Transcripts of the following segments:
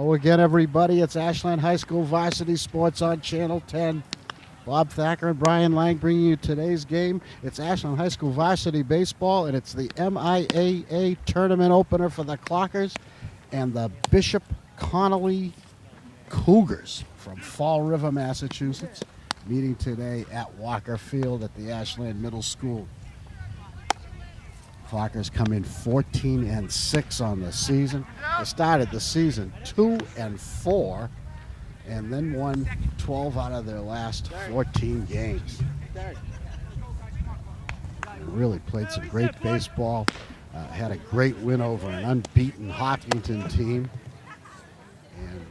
Hello again, everybody. It's Ashland High School Varsity Sports on Channel 10. Bob Thacker and Brian Lang bringing you today's game. It's Ashland High School Varsity Baseball, and it's the MIAA Tournament Opener for the Clockers and the Bishop Connelly Cougars from Fall River, Massachusetts, meeting today at Walker Field at the Ashland Middle School. Clockers come in 14-6 on the season. They started the season 2-4 and then won 12 out of their last 14 games. They really played some great baseball. Had a great win over an unbeaten Hopkinton team, and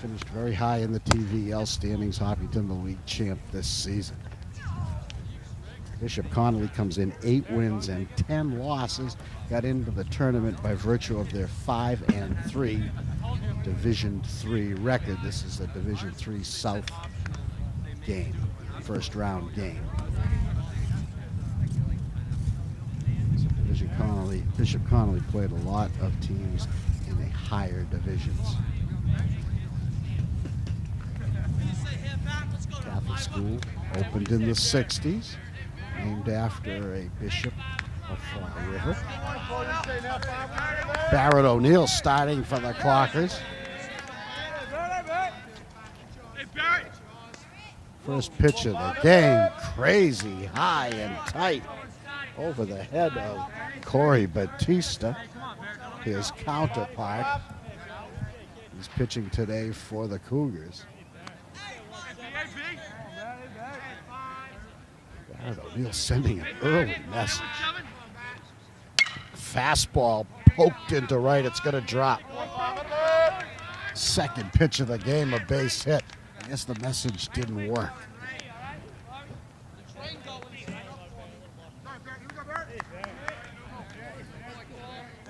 finished very high in the TVL standings. Hopkinton, the league champ this season. Bishop Connelly comes in 8 wins and 10 losses. Got into the tournament by virtue of their 5-3 Division III record. This is a Division III South game, first round game. So Bishop Connelly played a lot of teams in the higher divisions. Catholic school opened in the 60s. Named after a bishop of Fall River. Barrett O'Neill starting for the Clockers. First pitch of the game, crazy high and tight over the head of Corey Batista, his counterpart. He's pitching today for the Cougars. O'Neill sending an early message. Fastball poked into right. It's going to drop. Second pitch of the game, a base hit. I guess the message didn't work.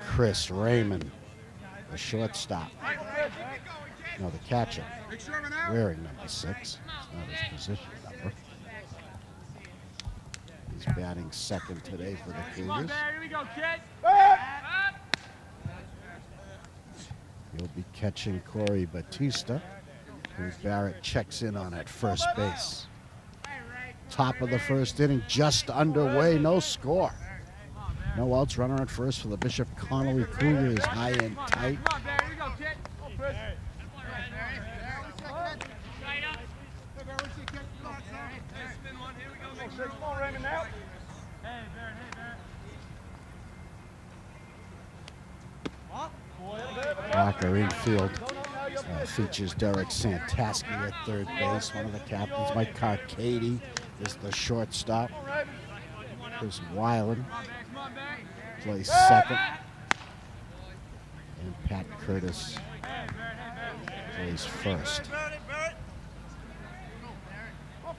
Chris Raymond, the shortstop. No, the catcher. Wearing number 6. It's not his position number. He's batting second today for the Cougars. He'll be catching Corey Batista, who Barrett checks in on at first base. Top of the first inning, just underway, no score. No outs, runner at first for the Bishop Connelly Cougars, high and tight. Walker infield features Derek Santaski at third base. One of the captains, Mike Carcady, is the shortstop. Chris Weiland plays second. And Pat Curtis plays first.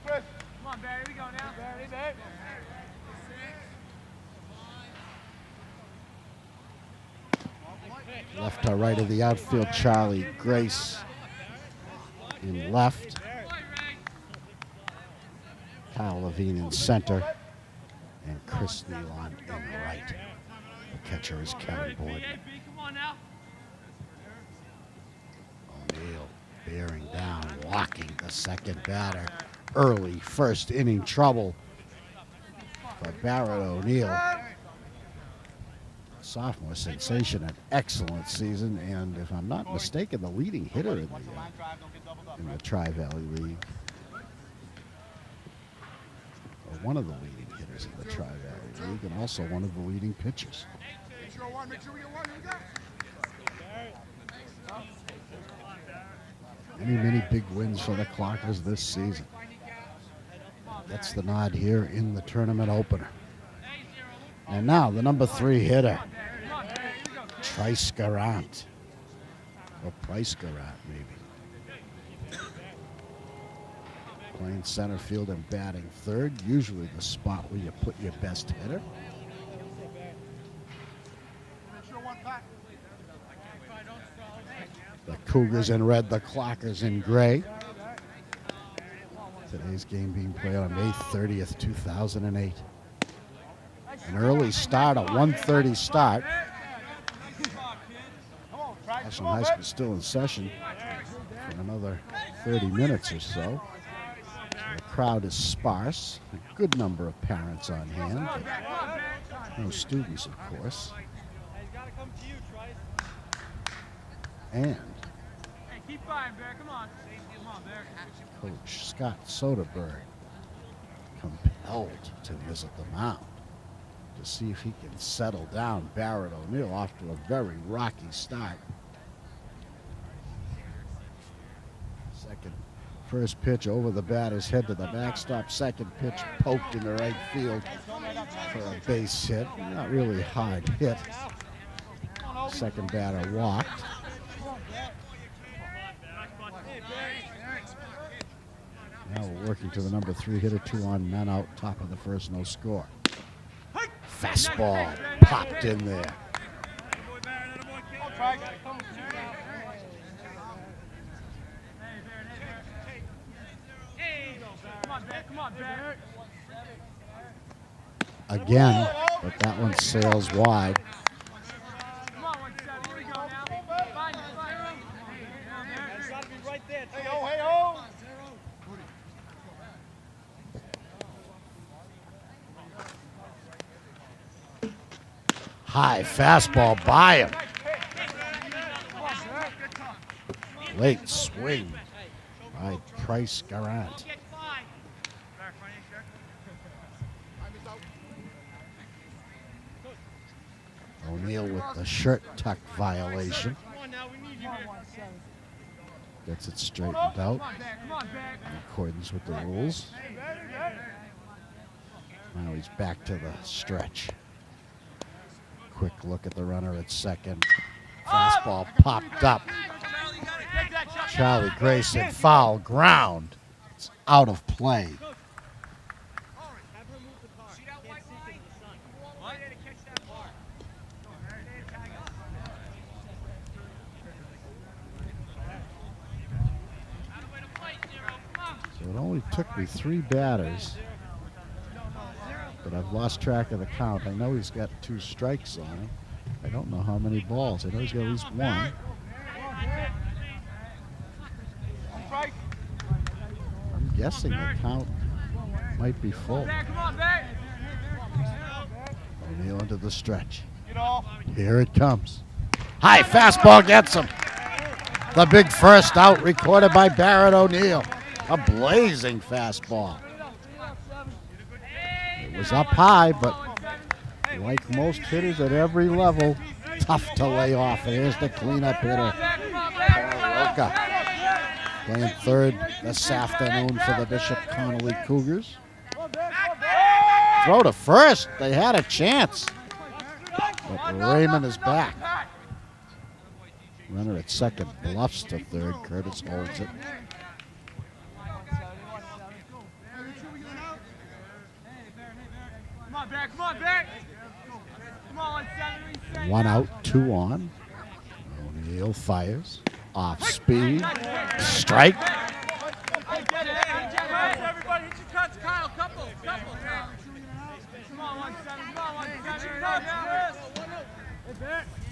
Come on, Barry, we go now. Barry. Left to right of the outfield, Charlie Grace in left. Kyle Levine in center. And Chris Nealon in right. The catcher is Kevin Boyd. O'Neill bearing down, walking the second batter. Early first inning trouble for Barrett O'Neill. Sophomore sensation, an excellent season, and if I'm not mistaken, the leading hitter in the Tri-Valley League. Or one of the leading hitters in the Tri-Valley League, and also one of the leading pitchers. Many big wins for the Clockers this season. Gets the nod here in the tournament opener. And now the number 3 hitter, Trice Garant, or Price Garant maybe. Playing center field and batting third, usually the spot where you put your best hitter. The Cougars in red, the Clockers in gray. Today's game being played on May 30th, 2008. An early start, a 1:30 start. Ashland High School still in session for another 30 minutes or so. The crowd is sparse, a good number of parents on hand, but no students, of course. And Coach Scott Soderberg compelled to visit the mound to see if he can settle down Barrett O'Neill off to a very rocky start. First pitch over the batter's head to the backstop. Second pitch poked into right field for a base hit. Not really hard hit. Second batter walked. Now we're working to the number 3 hitter, 2 on, none out, top of the first, no score. Fastball popped in there. Again, but that one sails wide. High fastball by him. Late swing by Price Garant. O'Neill with the shirt tuck violation. Gets it straightened out in accordance with the rules. Now he's back to the stretch. Quick look at the runner at second. Fastball popped up. Charlie Grayson, foul ground. It's out of play. So it only took me 3 batters, but I've lost track of the count. I know he's got 2 strikes on him. I don't know how many balls. I know he's got at least 1. I'm guessing the count might be full. O'Neill into the stretch. Here it comes. High fastball gets him. The big first out recorded by Barrett O'Neill. A blazing fastball. It was up high, but like most hitters at every level, tough to lay off. Here's the cleanup hitter, WACA, playing third this afternoon for the Bishop Connelly Cougars. Throw to first. They had a chance, but Raymond is back. Runner at second bluffs to third. Curtis holds it. Come on, back. Come on, 1 out, 2 on. O'Neill fires. Off speed. Strike. Everybody hit your cuts, Kyle. Couple. Come on, 1-7.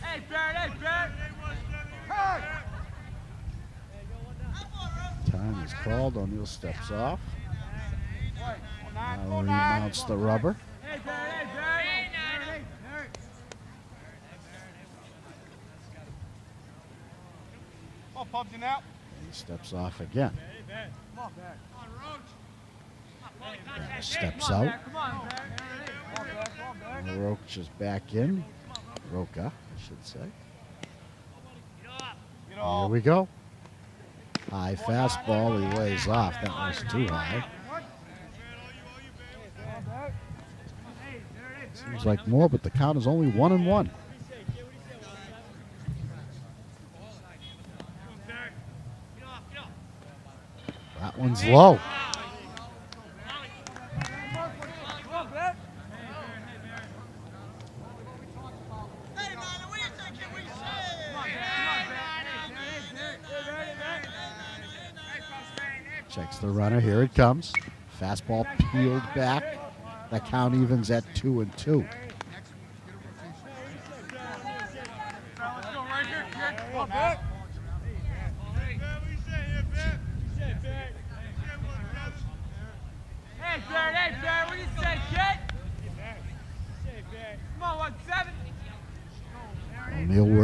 Hey, Barrett. Time is called. O'Neill steps off. Now remounts the rubber. He steps off again. Steps out. Roach is back in. Roca, I should say. Here we go. High fastball. He lays off. That was too high. Seems like more, but the count is only 1-1. That one's low. Checks the runner. Here it comes. Fastball peeled back. The count evens at 2-2.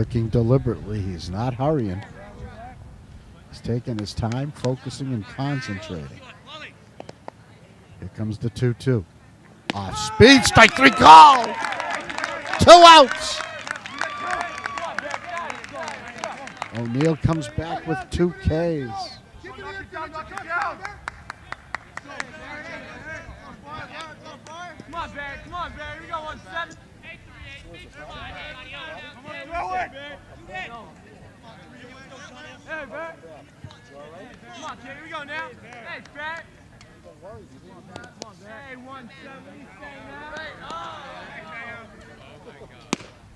looking deliberately. He's not hurrying. He's taking his time, focusing and concentrating. Here comes the 2-2. Off speed, strike 3 call. 2 outs. O'Neill comes back with 2 Ks. Come on, Barry. Come on, Barry. We got 1-7. Throw it. Hey, Barry. Come on, kid. Here we go now. Hey, Barry. Hey, 1-7.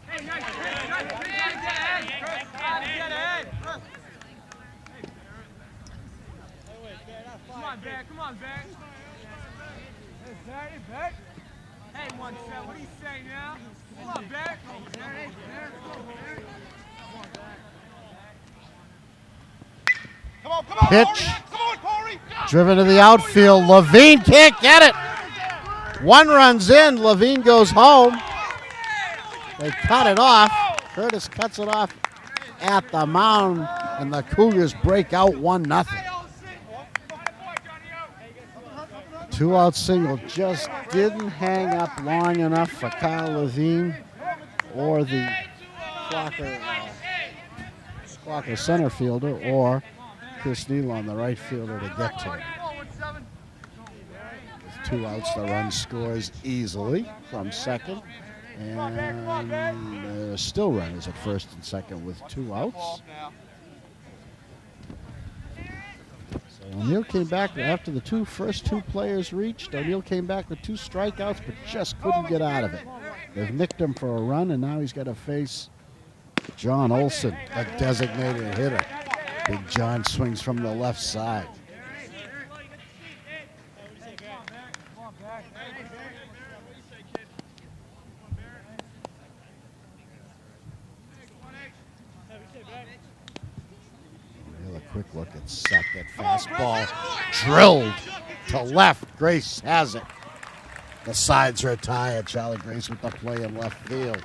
Hey, nice pitch. Nice pitch. Get ahead. Get ahead. Come on, Barry. Come on, Barry. Hey, Barry. Barry. Hey, 1-7. What do you say now? Come on, Barry. Come on, Pitch. Come on, Corey. Driven to the outfield. Levine can't get it. 1 runs in. Levine goes home. They cut it off. Curtis cuts it off at the mound, and the Cougars break out 1-0. 2-out single just didn't hang up long enough for Kyle Levine or the Clocker center fielder or Chris Neal on the right fielder to get to it. With 2 outs, the run scores easily from second. And still runners at first and second with 2 outs. So O'Neill came back after the first two players reached. O'Neill came back with 2 strikeouts, but just couldn't get out of it. They've nicked him for a run, and now he's got to face John Olson, a designated hitter. Big John swings from the left side. Quick look at second. Fastball drilled to left. Grace has it. The sides are tired. Charlie Grace with the play in left field.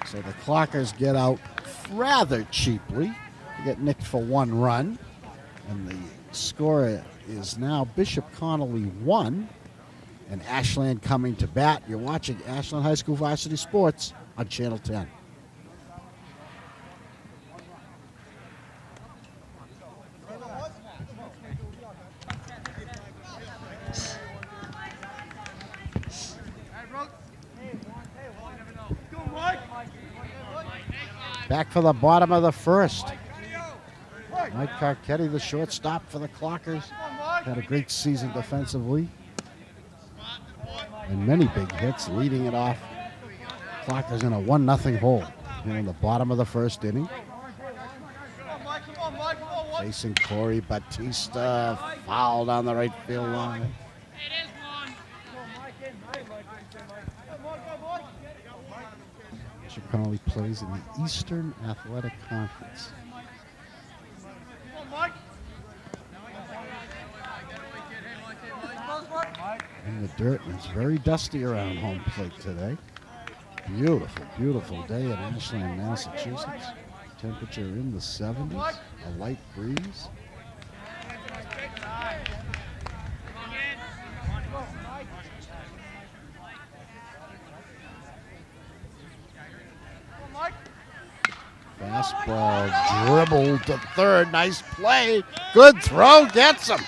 So the Clockers get out rather cheaply. They get nicked for 1 run. And the score is now Bishop Connelly 1 and Ashland coming to bat. You're watching Ashland High School Varsity Sports on Channel 10. Back for the bottom of the first. Mike Carcetti, the shortstop for the Clockers, had a great season defensively. And many big hits, leading it off. Clockers in a 1-0 hole here in the bottom of the first inning. Facing Corey Batista, fouled on the right field line. Connelly plays in the Eastern Athletic Conference. In the dirt, and it's very dusty around home plate today. Beautiful, beautiful day in Ashland, Massachusetts. Temperature in the 70s, a light breeze. Fastball dribbled to third. Nice play. Good throw. Gets him.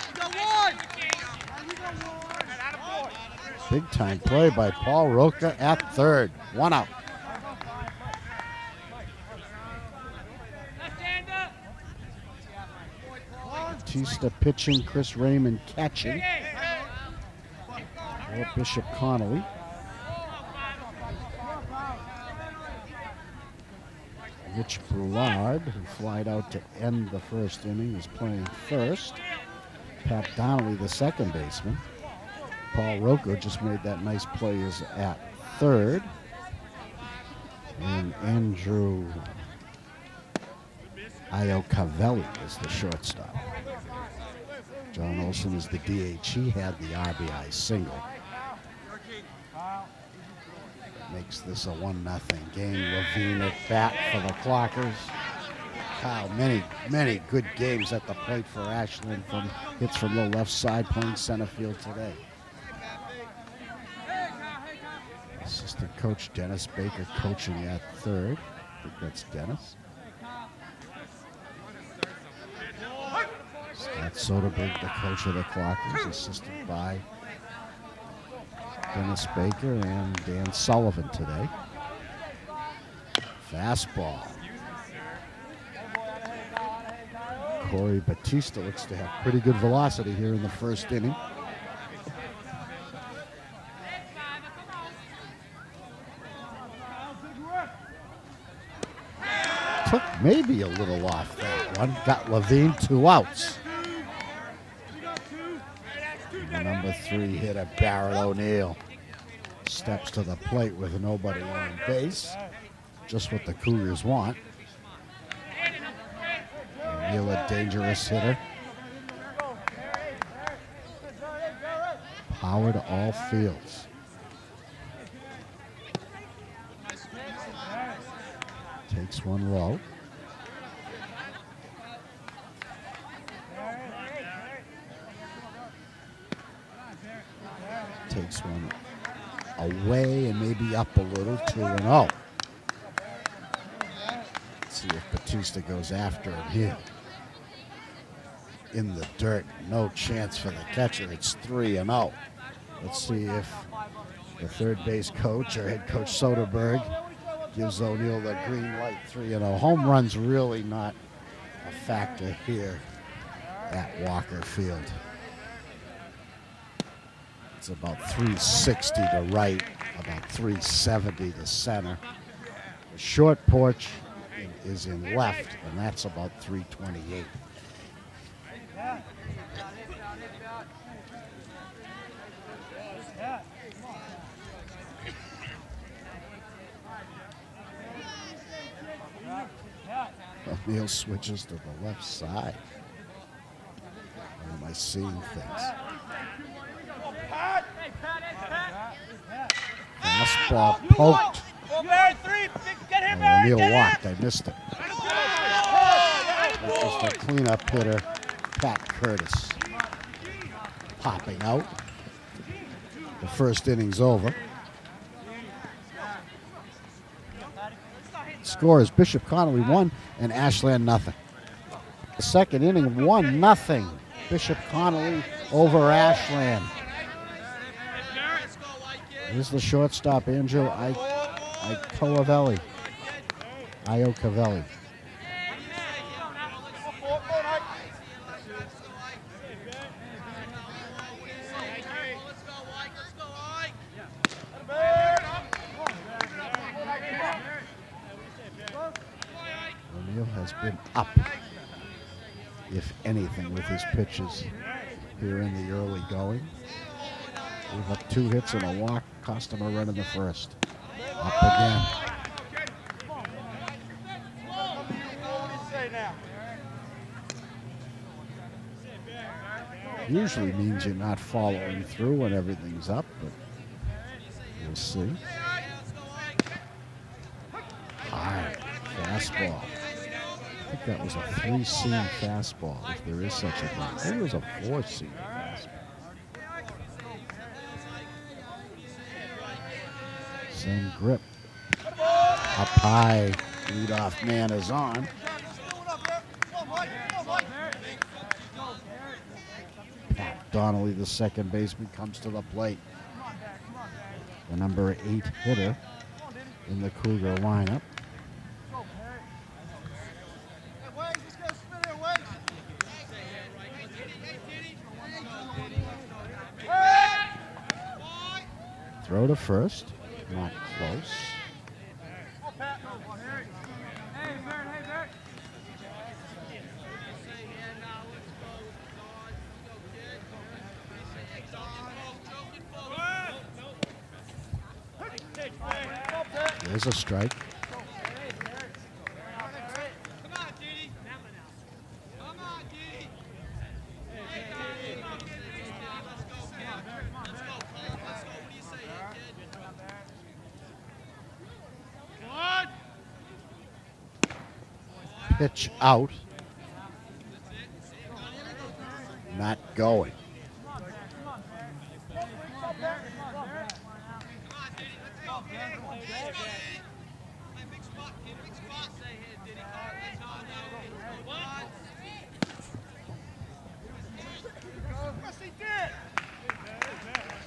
Big time play by Paul Roca at third. 1 out. Batista pitching, Chris Raymond catching for Bishop Connelly. Rich Brulard, who flied out to end the first inning, is playing first. Pat Donnelly, the second baseman. Paul Roca just made that nice play, is at third. And Andrew Iocavelli is the shortstop. John Olson is the DH. He had the RBI single. makes this a 1-0 game. Levine at bat for the Clockers. Kyle, many good games at the plate for Ashland from hits from the left side, playing center field today. Assistant coach Dennis Baker coaching at third. I think that's Dennis. Scott Soderberg, the coach of the Clockers, assisted by Dennis Baker and Dan Sullivan today. Fastball. Corey Batista looks to have pretty good velocity here in the first inning. Took maybe a little off that one. Got Levine 2 outs. And the number 3 hitter, Barrett O'Neill, steps to the plate with nobody on base. Just what the Cougars want. O'Neill, a dangerous hitter. Power to all fields. Takes one low. Takes one away and maybe up a little, 2-0. Let's see if Batista goes after him here. In the dirt, no chance for the catcher. It's 3-0. Let's see if the third base coach or head coach Soderberg gives O'Neill the green light. 3-0. Home run's really not a factor here at Walker Field. It's about 360 to right, about 370 to center. The short porch is in left, and that's about 328. O'Neill switches to the left side. Or am I seeing things? Fastball poked. O'Neill walked. I missed it. That was the cleanup hitter, Pat Curtis. Popping out. The first inning's over. Score is Bishop Connelly 1 and Ashland 0. The second inning, 1-0. Bishop Connelly over Ashland. Here's the shortstop, Andrew Iocavelli. O'Neill has been up, if anything, with his pitches here in the early going. Gave up 2 hits and a walk, cost him a run in the first. Up again. Usually means you're not following through when everything's up, but we'll see. High fastball. I think that was a 3-seam fastball, if there is such a thing. I think it was a 4-seam fastball. Same grip. Up high. Leadoff man is on. Pat Donnelly, the second baseman, comes to the plate. The number 8 hitter in the Cougar lineup. Throw to first. Not close. There's a strike. pitch out. Not going.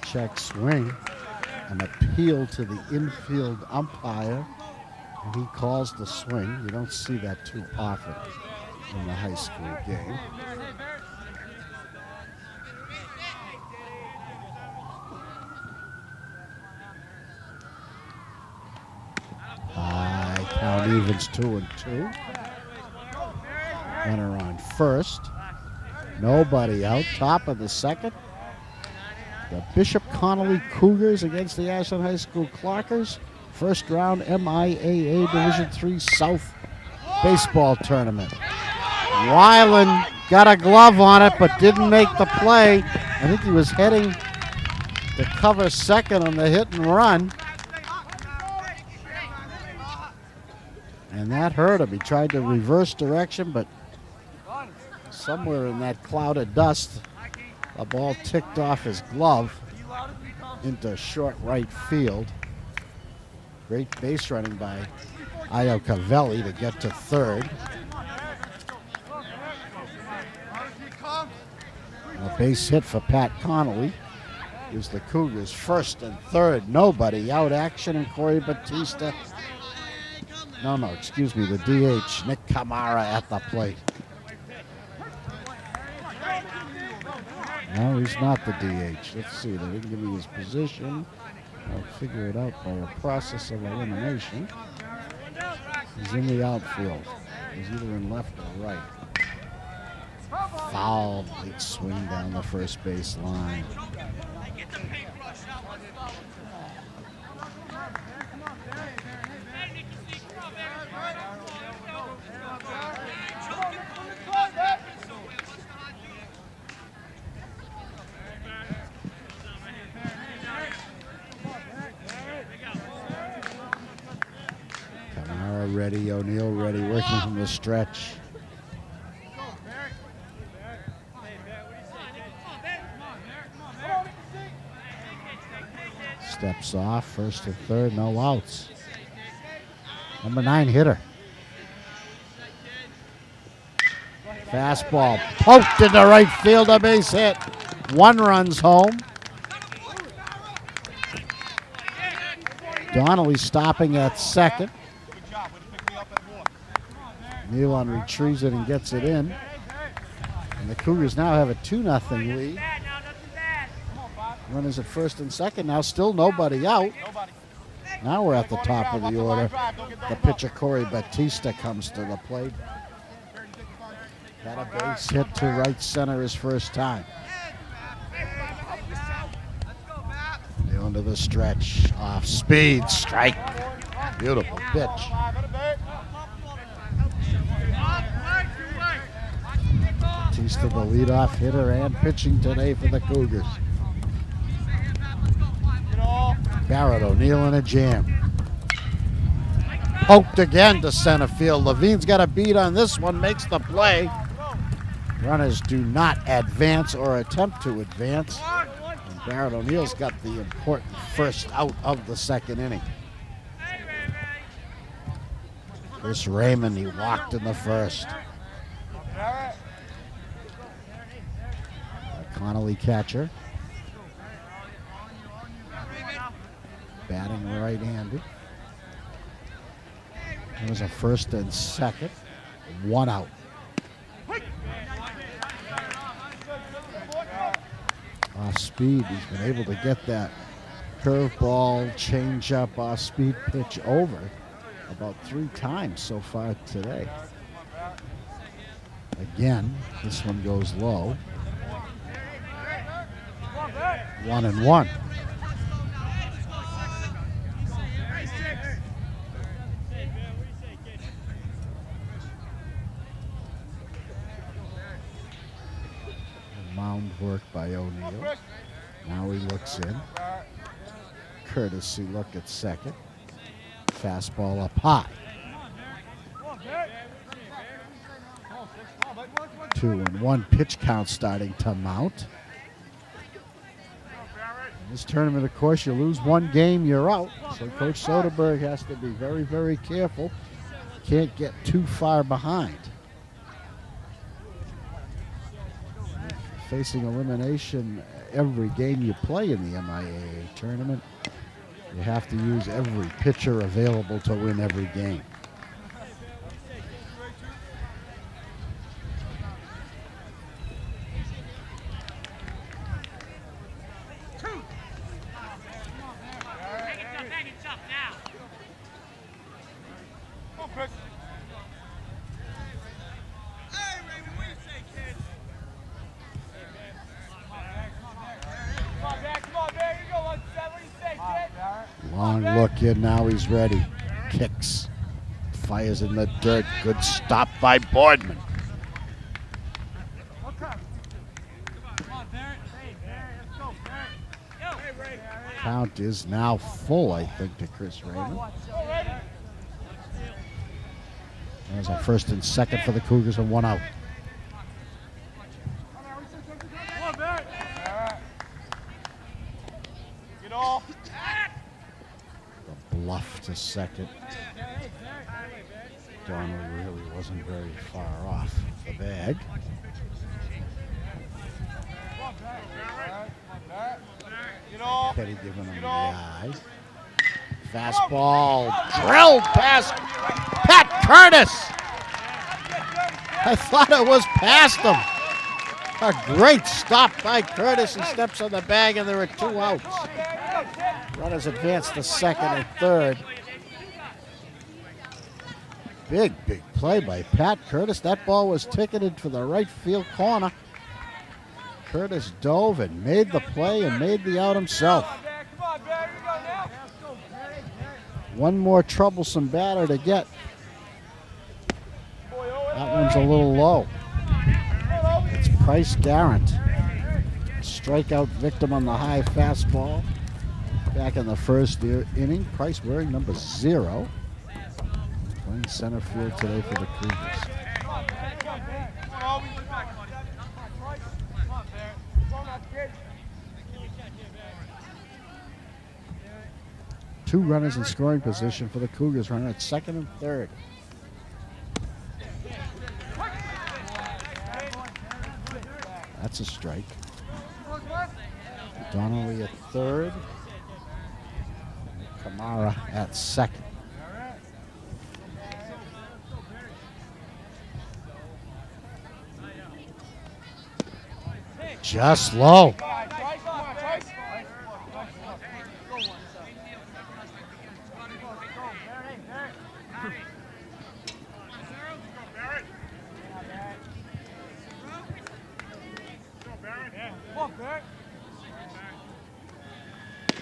Check swing. An appeal to the infield umpire. And he calls the swing. You don't see that too often in the high school game. High count evens 2-2. Runner on first. Nobody out. Top of the second. The Bishop Connelly Cougars against the Ashland High School Clockers. First round MIAA Division III South baseball tournament. Weiland got a glove on it but didn't make the play. I think he was heading to cover second on the hit and run. And that hurt him. He tried to reverse direction, but somewhere in that cloud of dust, the ball ticked off his glove into short right field. Great base running by Iacovelli to get to third. A base hit for Pat Connelly. Gives the Cougars first and third. Nobody out. Action and Corey Batista. Excuse me, the DH, Nick Camara at the plate. No, he's not the DH. Let's see, they didn't give me his position. I'll figure it out by a process of elimination. He's in the outfield. He's either in left or right. Foul, late swing down the first base line. Camara ready, O'Neill ready, working from the stretch. Steps off, first and third, no outs. Number 9 hitter. Fastball poked into right field, a base hit. 1 runs home. Donnelly stopping at second. Nealon retrieves it and gets it in. And the Cougars now have a 2-0 lead. Runners at first and second. Now still nobody out. Now we're at the top of the order. The pitcher Corey Batista comes to the plate. Got a base hit to right center his first time. Into the stretch, off speed, strike. Beautiful pitch. Batista, the leadoff hitter and pitching today for the Cougars. Barrett, O'Neill in a jam. Poked again to center field. Levine's got a beat on this one, makes the play. Runners do not advance or attempt to advance. Barrett O'Neill's got the important first out of the second inning. Chris Raymond, he walked in the first. Connelly catcher. Batting right-handed. There's a first and second. 1 out. Off speed, he's been able to get that curveball, changeup, off speed pitch over about 3 times so far today. Again, this one goes low. 1-1. Mound work by O'Neill. Now he looks in. Courtesy look at second. Fastball up high. 2-1 pitch count starting to mount. In this tournament, of course, you lose one game, you're out. So Coach Soderberg has to be very, very careful. Can't get too far behind. Facing elimination every game you play in the MIAA tournament, you have to use every pitcher available to win every game. Long look in, now he's ready. Kicks, fires in the dirt. Good stop by Boardman. Count is now full, I think, to Chris Raymond. There's a first and second for the Cougars and one out. The bluff to second. Donald really wasn't very far off the bag. Petty giving him the eye. Fastball drilled past Pat Curtis. I thought it was past him. A great stop by Curtis. He steps on the bag and there are two outs. Runners advance to second and third. Big play by Pat Curtis. That ball was ticketed for the right field corner. Curtis dove and made the play and made the out himself. One more troublesome batter to get. That one's a little low. It's Price Garrett. Strikeout victim on the high fastball. Back in the first inning. Price wearing number 0. Playing center field today for the Cougars. Two runners in scoring position for the Cougars, runner at second and third. That's a strike. Donnelly at third. Kamara at second. Just low.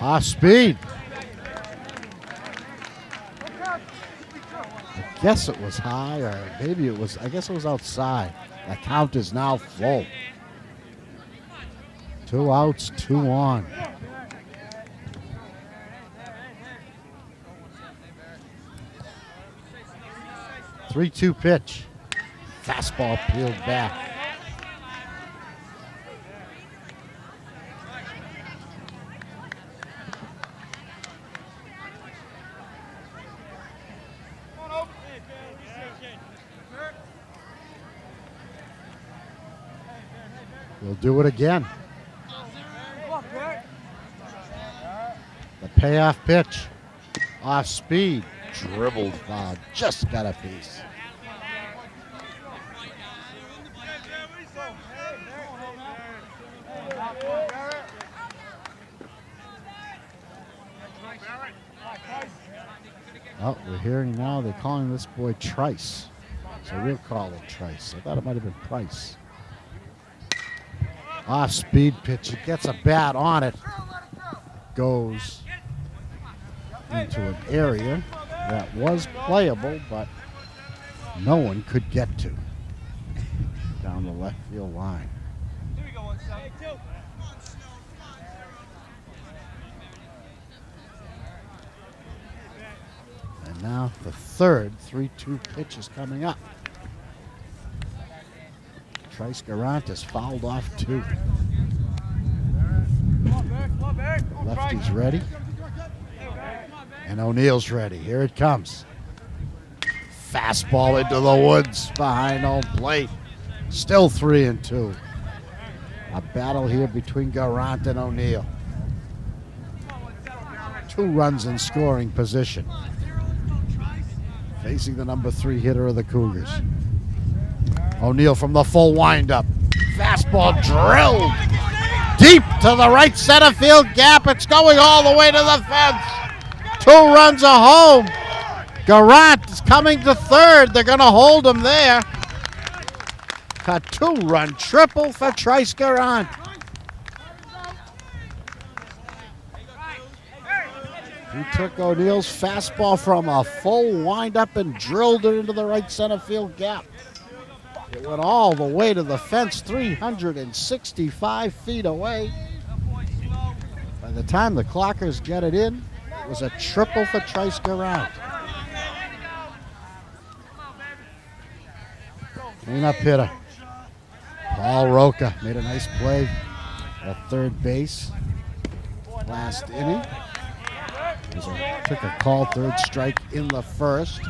Off speed. I guess it was high, or maybe it was, I guess it was outside. The count is now full. 2 outs, 2 on. Three-two pitch. Fastball peeled back. We'll do it again. The payoff pitch. Off speed. Dribbled foul. Just got a piece. Oh, we're hearing now they're calling this boy Trice. So we'll call him Trice. I thought it might have been Price. Off-speed pitch. It gets a bat on it. Goes into an area that was playable, but no one could get to. Down the left field line. And now the third 3-2 pitch is coming up. Trice Garant is fouled off 2. Lefty's ready. And O'Neill's ready. Here it comes. Fastball into the woods behind home plate. Still 3-2. A battle here between Garant and O'Neill. 2 runs in scoring position. Facing the number 3 hitter of the Cougars. O'Neill from the full windup. Fastball drilled deep to the right center field gap. It's going all the way to the fence. 2 runs are home. Garant is coming to third. They're going to hold him there. A 2-run triple for Trice Garant. He took O'Neill's fastball from a full windup and drilled it into the right center field gap. It went all the way to the fence, 365 feet away. By the time the Clockers get it in, it was a triple for Trice Garant. Cleanup hitter. Paul Roca made a nice play at third base last inning. Took a call, third strike in the first.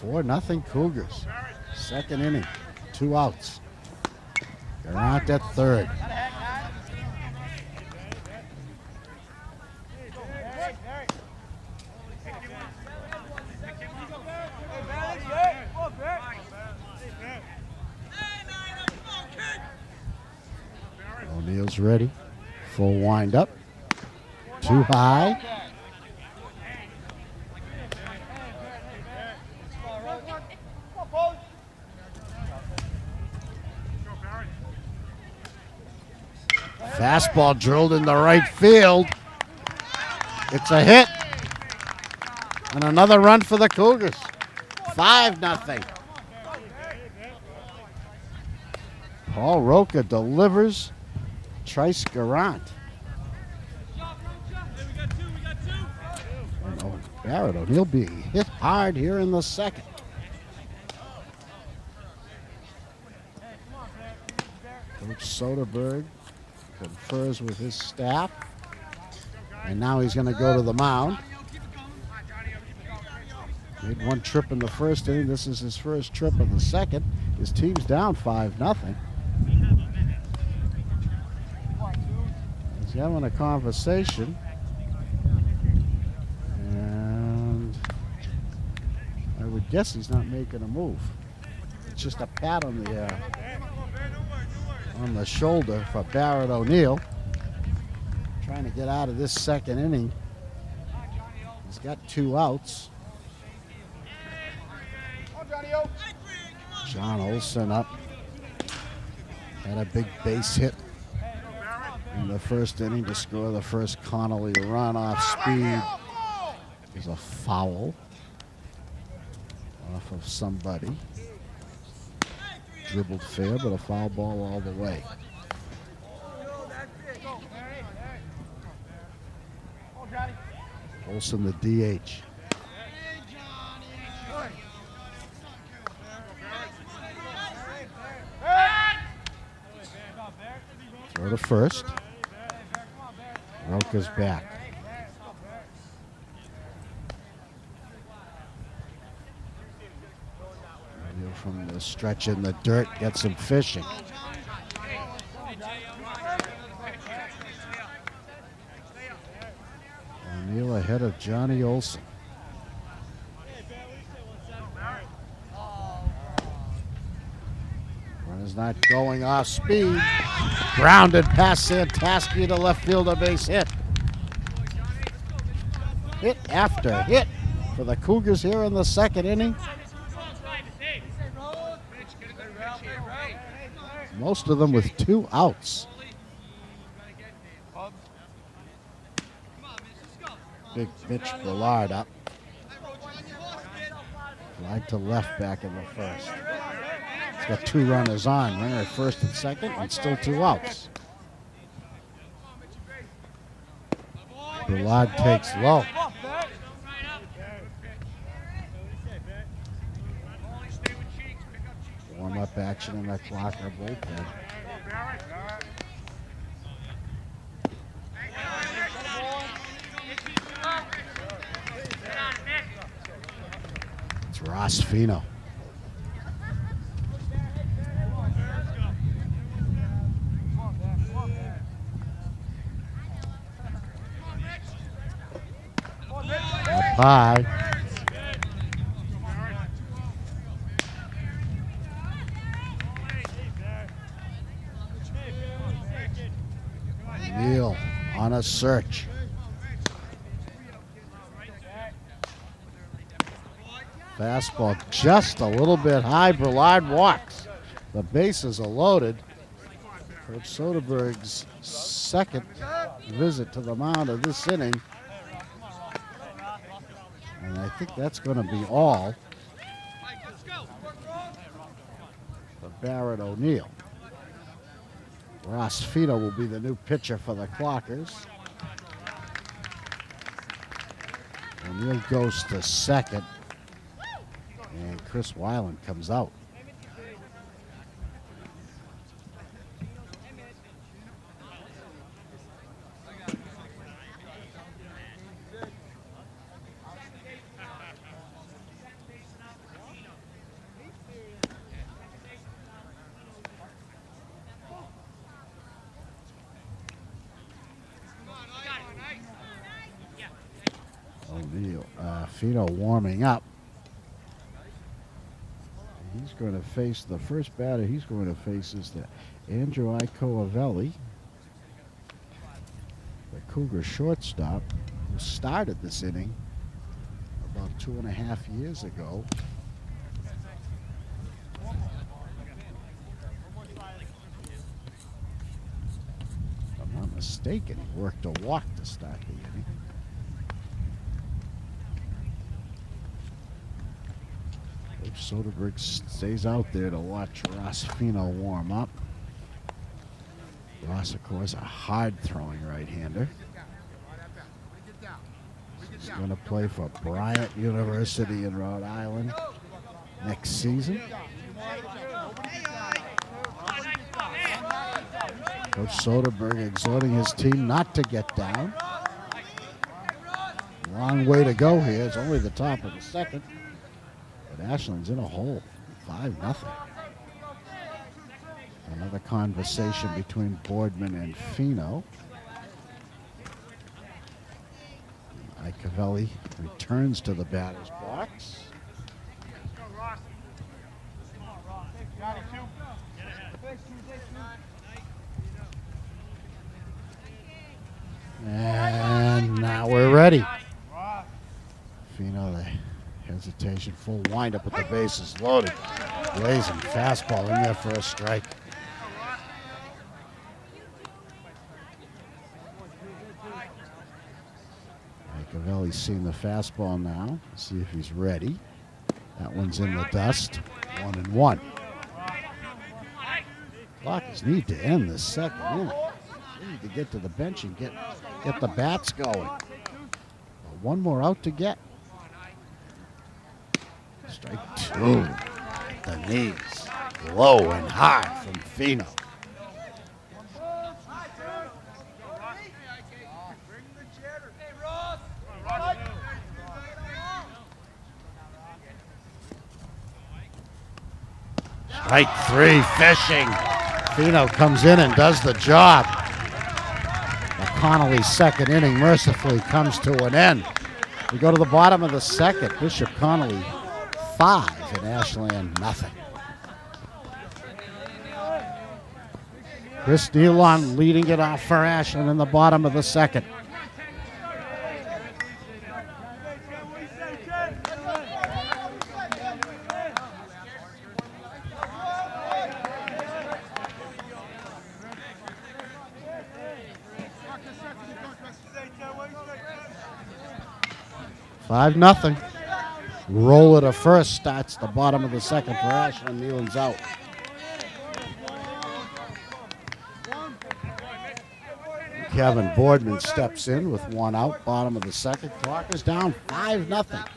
4-0 Cougars. Second inning, 2 outs. Garant at third. O'Neill's ready. Full wind up. Too high. Fastball drilled in the right field. It's a hit. And another run for the Cougars. 5-0. Paul Roca delivers. Trice Garant. And Barrett O'Neill being hit hard here in the second. Coach Soderberg confers with his staff. And now he's going to go to the mound. Made 1 trip in the first inning. This is his first trip in the second. His team's down 5-0. He's having a conversation. And I would guess he's not making a move. It's just a pat on the shoulder for Barrett O'Neill. Trying to get out of this second inning. He's got 2 outs. John Olson up. Had a big base hit in the first inning to score the first Connelly run off speed. There's a foul off of somebody. Dribbled fair, but a foul ball all the way. Olson the DH. Throw to first. Roca's back. From the stretch in the dirt, gets him fishing. O'Neill ahead of Johnny Olson. Run is not going off speed. Grounded past Santaski to left field, a base hit. Hit after hit for the Cougars here in the second inning. Most of them with 2 outs. Big Mitch Ballard up. Fly to left back in the first. He's got 2 runners on. Runner at first and second, and still 2 outs. Ballard takes low. 1 warm-up action in the Clocker bullpen. It's Ross Fino. Up high. Neal on a search. Fastball just a little bit high. Berlard walks. The bases are loaded. Coach Soderberg's second visit to the mound of this inning. And I think that's going to be all for Barrett O'Neill. Ross Fino will be the new pitcher for the Clockers. O'Neill goes to second. And Chris Weiland comes out. Fino warming up. He's going to face the first batter he's going to face is the Andrew Ikoavelli, the Cougar shortstop, who started this inning about 2.5 years ago. If I'm not mistaken, he worked a walk to start the inning. Soderberg stays out there to watch Ross Fino warm up. Ross, of course, a hard-throwing right-hander. He's going to play for Bryant University in Rhode Island next season. Coach Soderberg exhorting his team not to get down. Long way to go here. It's only the top of the second. But Ashland's in a hole, 5-0. Another conversation between Boardman and Fino. Ikoavelli returns to the batter's box. And now we're ready. Fino, the hesitation, full windup with the bases loaded. Blazing fastball in there for a strike. Ikoavelli's seen the fastball now. See if he's ready. That one's in the dust. 1-1. Clockers need to end this second inning. They need to get to the bench and get the bats going. One more out to get. Strike two. The knees low and high from Fino. Strike three, fishing. Fino comes in and does the job. The Connelly second inning mercifully comes to an end. We go to the bottom of the second. Bishop Connelly 5 and Ashland nothing. Chris Nealon leading it off for Ashland in the bottom of the second. Five nothing. Roller to first starts the bottom of the second for Ashland. Nealon's out. Kevin Boardman steps in with one out, bottom of the second. Clock is down 5-0.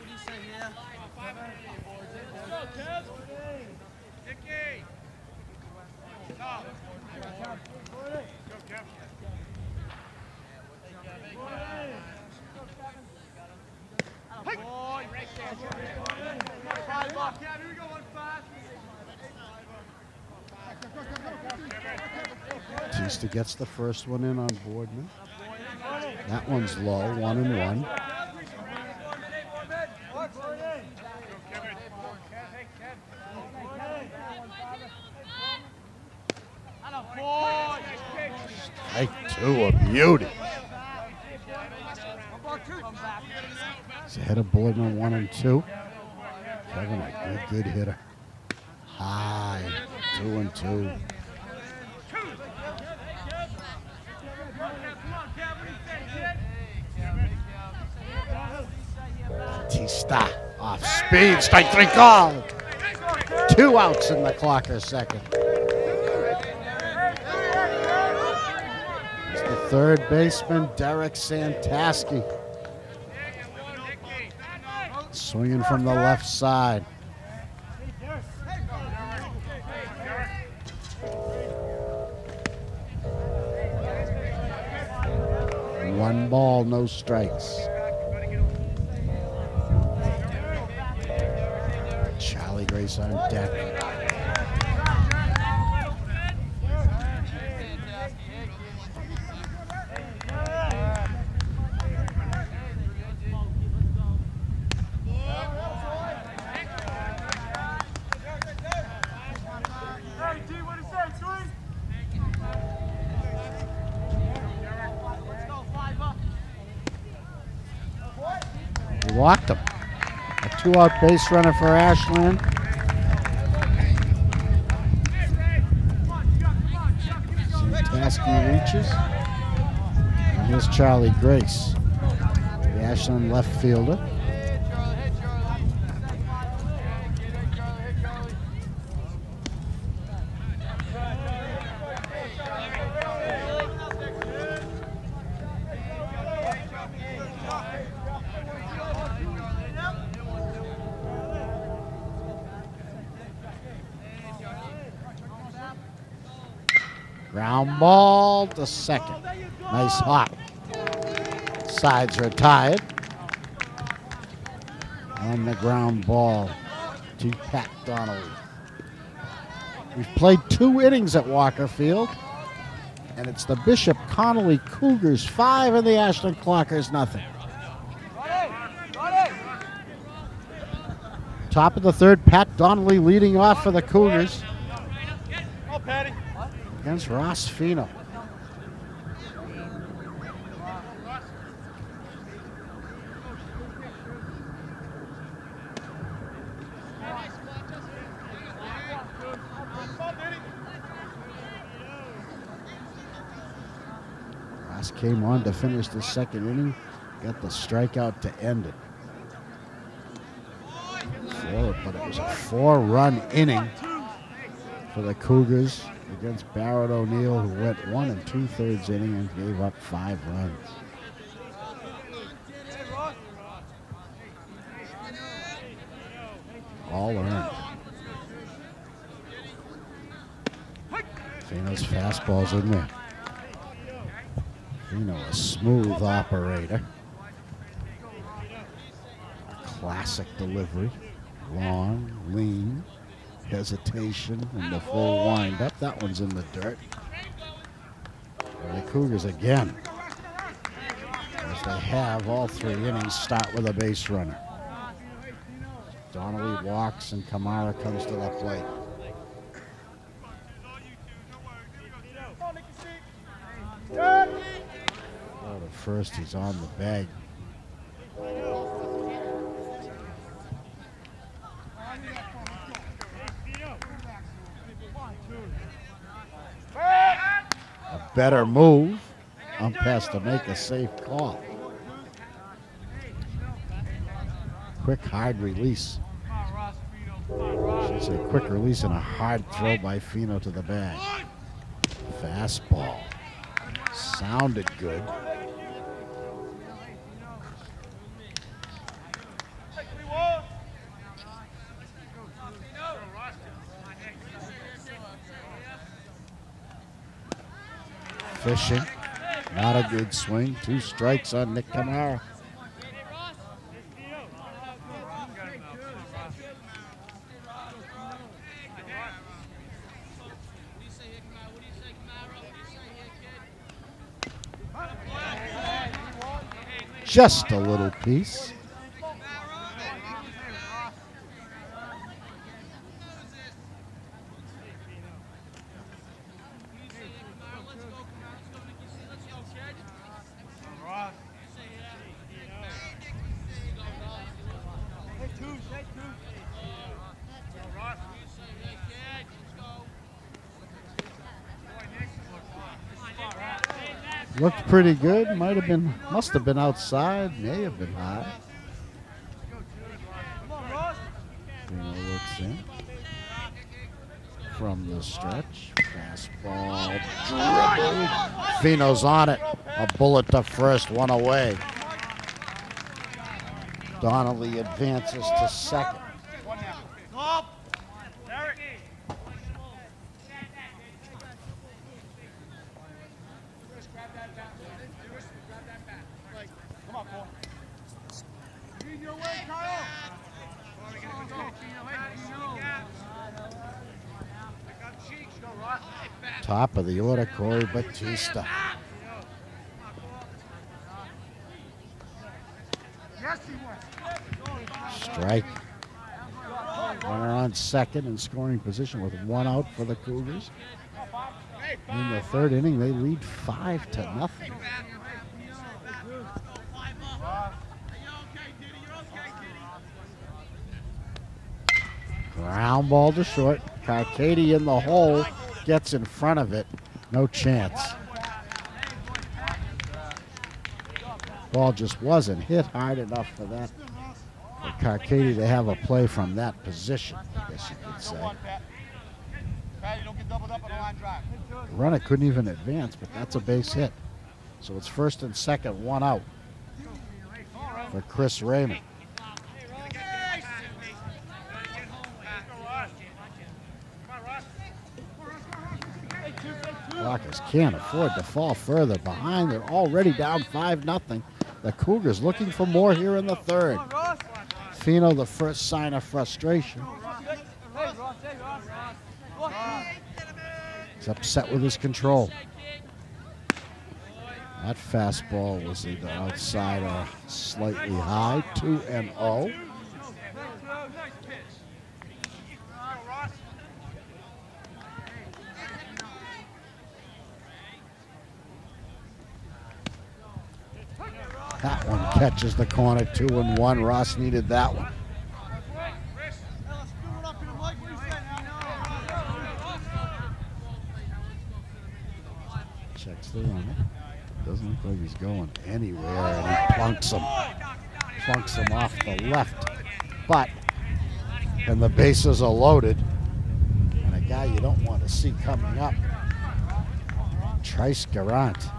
Batista gets the first one in on Boardman. That one's low, 1-1. Strike two, a beauty. He's ahead of Boardman, 1-2. Kevin, a good hitter. High, 2-2. Batista off speed, strike three call. 2 outs in the Clocker second. It's the third baseman, Derek Santaski. Swinging from the left side. One ball, no strikes. Charlie Grace on deck. He walked him. A 2-out base runner for Ashland. Santaski reaches. And here's Charlie Grace, the Ashland left fielder. Ground ball to second. Nice hop. Sides retired. On the ground ball to Pat Donnelly. We've played 2 innings at Walker Field, and it's the Bishop Connelly Cougars 5 and the Ashland Clockers nothing. Top of the third, Pat Donnelly leading off for the Cougars against Ross Fino. Ross came on to finish the second inning, got the strikeout to end it. But it was a 4-run inning for the Cougars against Barrett O'Neill, who went 1 2/3 inning and gave up 5 runs. All earned. Fino's fastball's in there. Fino, a smooth operator. A classic delivery. Long, lean, hesitation, and the full windup. That one's in the dirt. And the Cougars again, as they have all 3 innings, start with a base runner. Donnelly walks and Kamara comes to the plate. Oh, at first he's on the bag. A better move. Umpires to make a safe call. Quick, hard release. Should say quick release and a hard throw by Fino to the bag. Fastball. Sounded good. Fishing. Not a good swing. 2 strikes on Nick Kamara. just a little piece. Looked pretty good. Must have been outside. May have been high. Fino looks in from the stretch. Fastball dribbled. Fino's on it. A bullet to first, one away. Connelly advances to second. Top of the order, Corey Batista. Strike. Runner on second in scoring position with one out for the Cougars. In the third inning, they lead 5-0. Ground ball to short. Carcati in the hole. Gets in front of it. No chance. Ball just wasn't hit hard enough for that. For Carcati to have a play from that position, I guess you could say. The runner couldn't even advance, but that's a base hit. So it's first and second, one out for Chris Raymond. Rockets can't afford to fall further behind. They're already down 5-0. The Cougars looking for more here in the third. Fino, the first sign of frustration. He's upset with his control. That fastball was either outside or slightly high. 2-0. That one catches the corner, 2-1. Ross needed that one. Checks the runner. Doesn't look like he's going anywhere, and he plunks him. Plunks him off the left. But, and the bases are loaded. And a guy you don't want to see coming up, Trice Garant.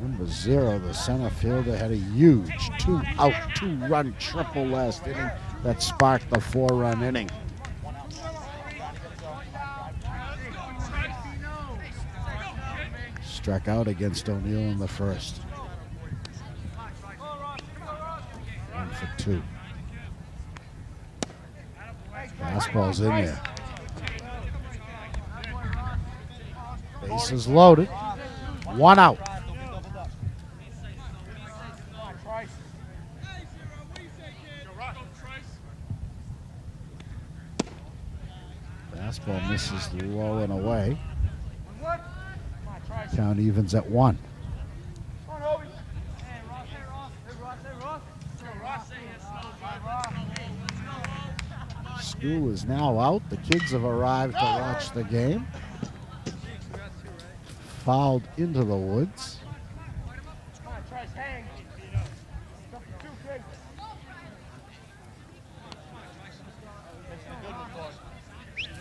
Number 0, the center fielder, had a huge 2-out, 2-run triple last inning that sparked the 4-run inning. Struck out against O'Neill in the first. 1 for 2. Fastball's in there. Bases loaded. 1 out. Fastball misses low and away. Count evens at 1. School is now out. The kids have arrived to watch the game. Fouled into the woods.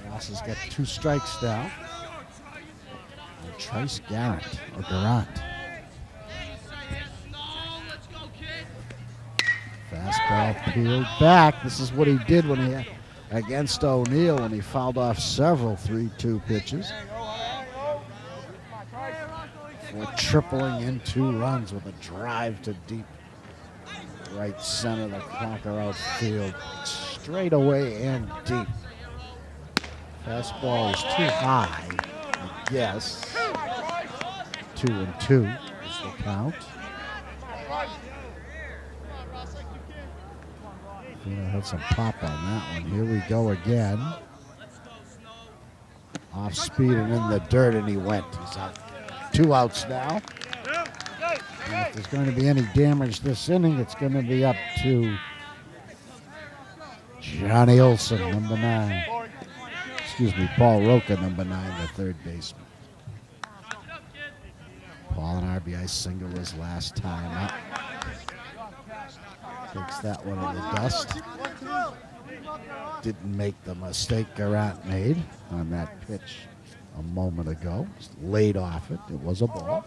Ross has got 2 strikes now. Trice Garant, or Garant. Fastball peeled back. This is what he did when he against O'Neill when he fouled off several 3-2 pitches. For tripling in 2 runs with a drive to deep right center, the Clocker outfield, straight away and deep. Fastball is too high, I guess. 2-2 is the count. Fino had some pop on that one. Here we go again. Off speed and in the dirt, and he went. He's out. 2 outs now. And if there's going to be any damage this inning, it's going to be up to Johnny Olson, number 9. Excuse me, Paul Roca, number 9, the third baseman. Paul, an RBI single his last time up. Takes that one in the dust. Didn't make the mistake Garant made on that pitch a moment ago. Just laid off it. It was a ball.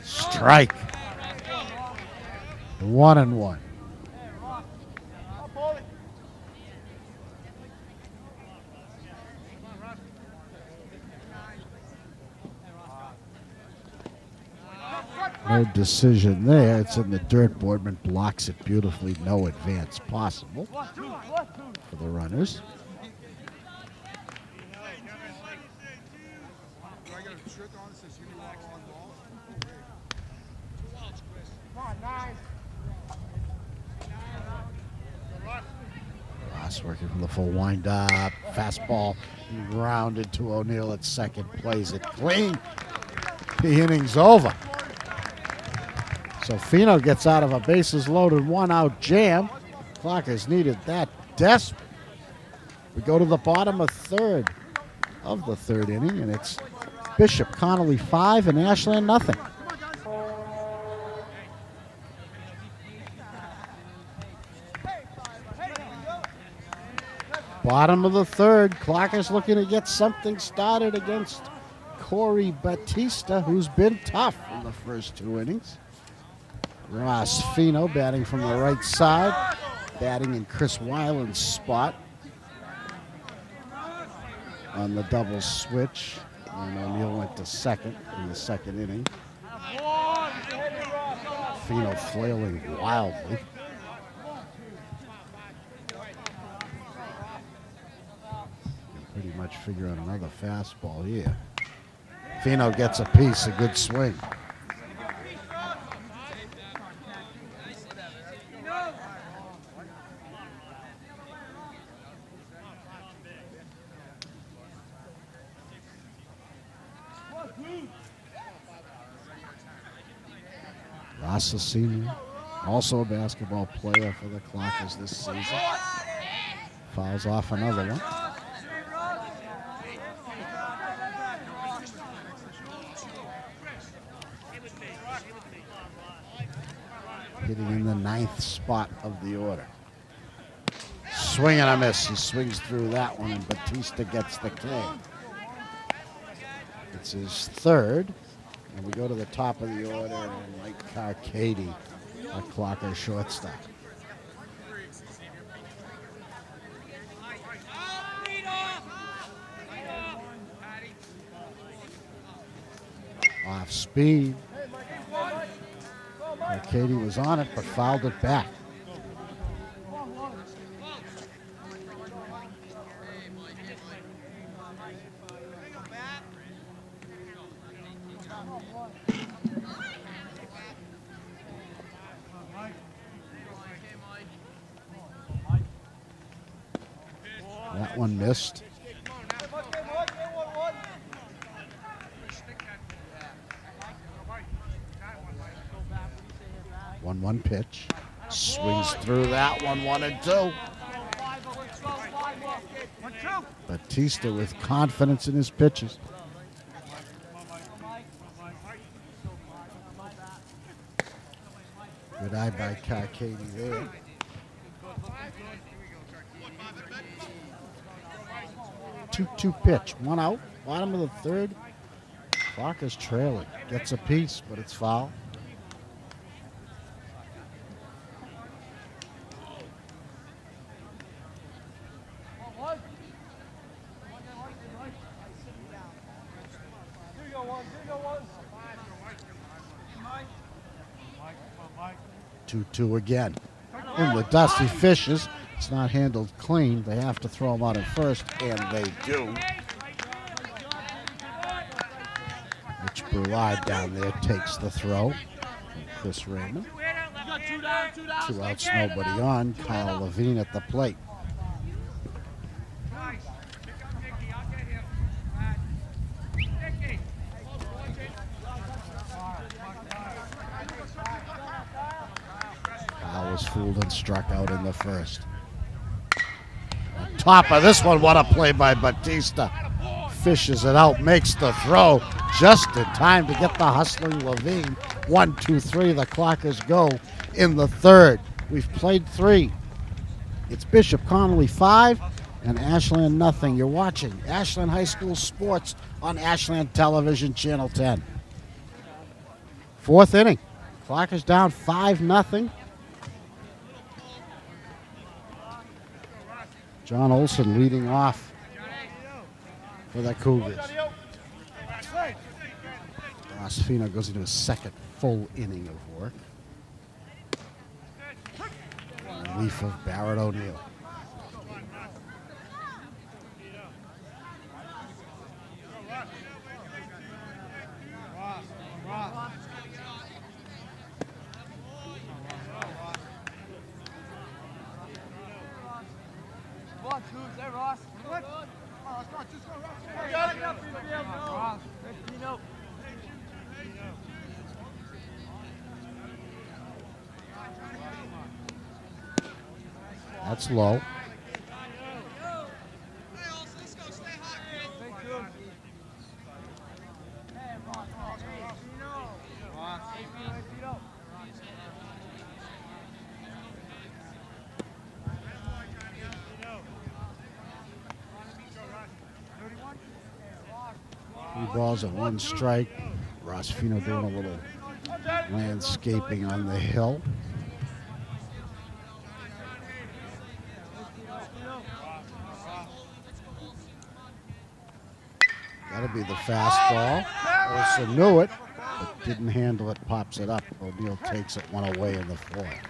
Strike. 1-1. No decision there. It's in the dirt. Boardman blocks it beautifully. No advance possible for the runners. Ross working from the full wind up. Fastball grounded to O'Neill at second. Plays it clean. The inning's over. So Fino gets out of a bases loaded 1 out jam. Clock has needed that desperate. We go to the bottom of the third inning, and it's Bishop, Connelly 5, and Ashland nothing. Bottom of the third, Clark is looking to get something started against Corey Batista, who's been tough in the first 2 innings. Ross Fino batting from the right side, batting in Chris Weiland's spot on the double switch. And O'Neill went to second in the second inning. Fino flailing wildly. Pretty much figure out another fastball here. Fino gets a piece, a good swing. Ross, a senior, also a basketball player for the Clockers this season. Fouls off another one. Hitting in the 9th spot of the order. Swing and a miss. He swings through that one, and Batista gets the K. It's his third. And we go to the top of the order, and Mike Carcady, a Clocker shortstop. Off speed. Carcady was on it, but fouled it back. That one missed. One pitch. Swings through that one, 1-2. Batista with confidence in his pitches. Good eye by Carcady there. Two pitch, 1 out, bottom of the third. Clock is trailing. Gets a piece, but it's foul. Two again. In the dust, he fishes, it's not handled clean. They have to throw him out at first, and they do. Mitch Brulard down there takes the throw. Chris Raymond. 2 outs, nobody on. Kyle Levine at the plate. Kyle was fooled and struck out in the first. On top of this one, what a play by Batista. Fishes it out, makes the throw just in time to get the hustling Levine. 1, 2, 3, the clockers go in the third. We've played 3. It's Bishop Connelly 5 and Ashland nothing. You're watching Ashland High School Sports on Ashland Television, Channel 10. 4th inning. Clockers down 5-0. John Olson leading off for the Cougars. Ross Fino goes into his second full inning of work. Relief of Barrett O'Neill. That's low. Three balls and 1 strike. Ross Fino doing a little landscaping on the hill. That'll be the fastball. Olsen knew it, but didn't handle it, pops it up. O'Neill takes it 1 away in the 4th.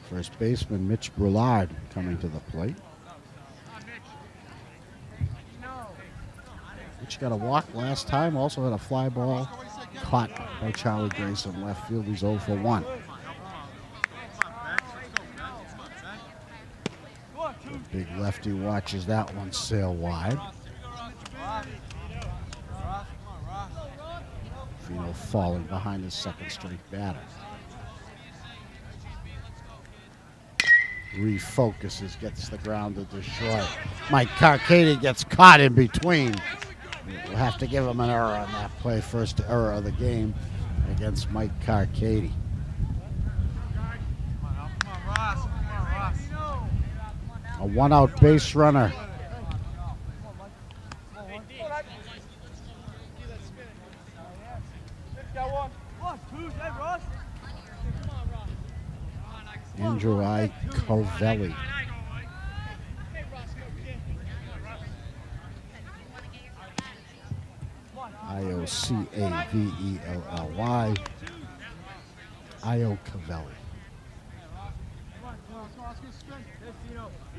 First baseman Mitch Brulard coming to the plate. Mitch got a walk last time, also had a fly ball caught by Charlie Grayson left field. He's 0 for 1. The big lefty watches that one sail wide. Fino falling behind his second straight batter. Refocuses, gets the grounder to short. Mike Carcady gets caught in between. We'll have to give him an error on that play. First error of the game against Mike Carcady. A 1-out base runner. Andrew I. Covelli. I-O-C-A-V-E-L-L-Y. Io Covelli.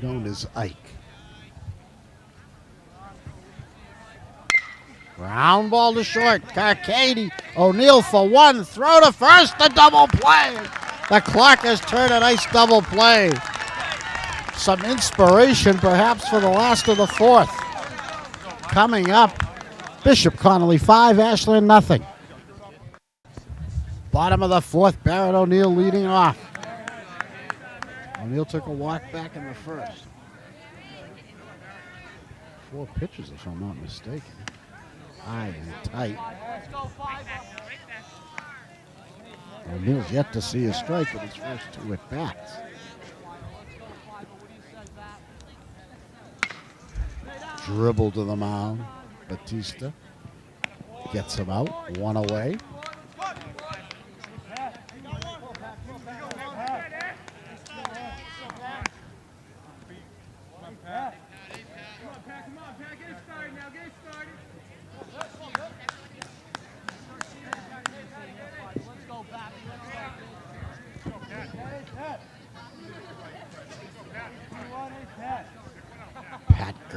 Known as Ike. Ground ball to short. Carcady. O'Neill for 1. Throw to first. The double play. The Clockers turn a nice double play. Some inspiration perhaps for the last of the 4th. Coming up, Bishop Connelly 5, Ashland nothing. Bottom of the 4th, Barrett O'Neill leading off. O'Neill took a walk back in the first. 4 pitches, if I'm not mistaken. High and tight. O'Neill's yet to see a strike in his first 2 at-bats. Dribble to the mound. Batista gets him out. 1 away.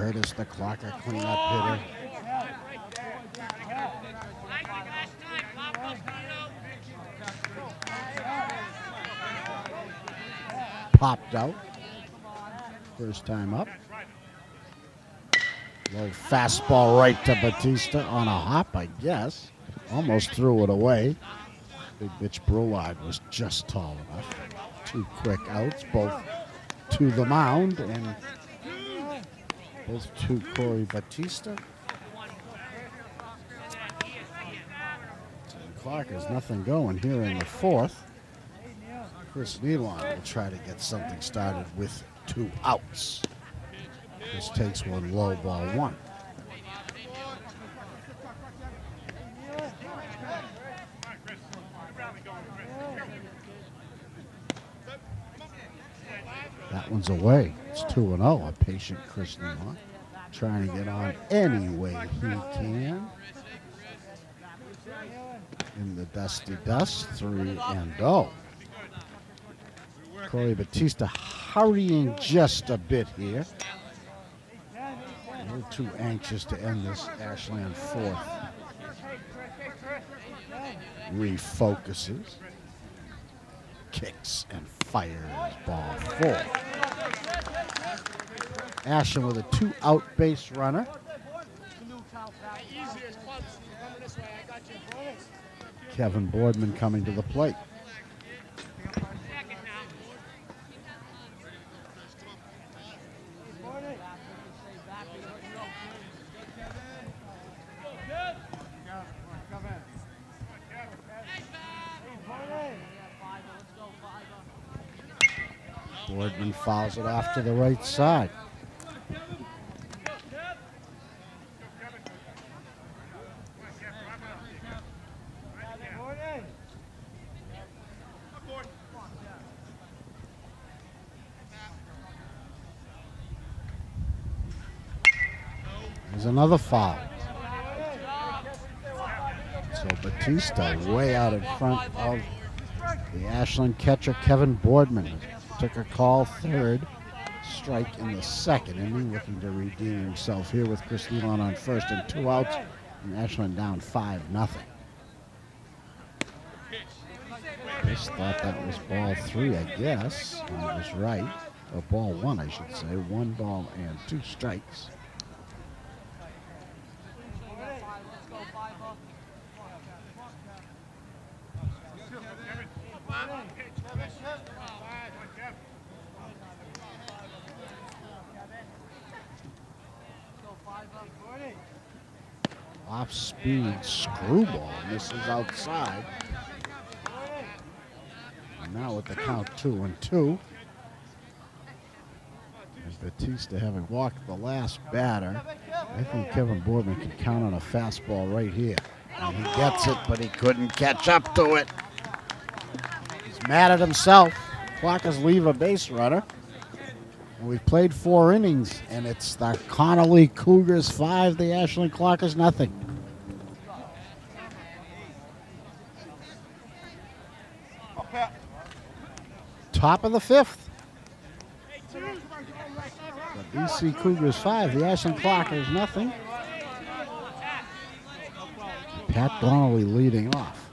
Curtis, the Clocker cleanup hitter. Popped out. First time up. Low fastball right to Batista on a hop, I guess. Almost threw it away. Big Mitch Brulard was just tall enough. 2 quick outs, both to the mound, and both to Corey Batista. And Clark has nothing going here in the 4th. Chris Nealon will try to get something started with 2 outs. This takes one low, ball 1. That one's away. It's 2-0. A patient Chris Nealon trying to get on any way he can. In the dusty dust, 3-0. Corey Batista hurrying just a bit here. A little too anxious to end this Ashland 4th. Refocuses. Kicks and fires ball 4. Ashland with a 2-out base runner. Kevin Boardman coming to the plate. Boardman fouls it off to the right side. There's another foul. So Batista way out in front of the Ashland catcher, Kevin Boardman. Took a call, 3rd strike in the 2nd inning, looking to redeem himself here with Chris Nealon on 1st and 2 outs, and Ashland down 5-0. Just thought that was ball 3, I guess. And it was right. Or ball 1, I should say. 1 ball and 2 strikes. Off-speed screwball misses outside. And now with the count 2-2. As Batista having walked the last batter, I think Kevin Boardman can count on a fastball right here. And he gets it, but he couldn't catch up to it. He's mad at himself. Clockers leave a base runner. And we've played 4 innings, and it's the Connelly Cougars 5, the Ashland Clockers nothing. Top of the 5th. The BC Cougars 5, the Ashland Clockers nothing. Pat Donnelly leading off.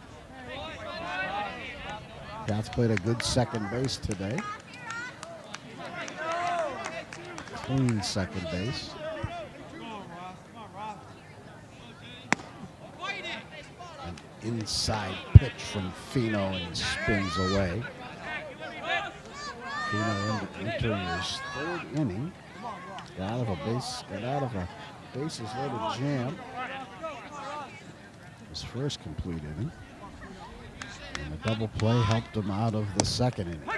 Pat's played a good second base today. Clean second base. An inside pitch from Fino, and he spins away. Fino entering his 3rd inning. Got out of a bases loaded jam. His first complete inning. And the double play helped him out of the 2nd inning.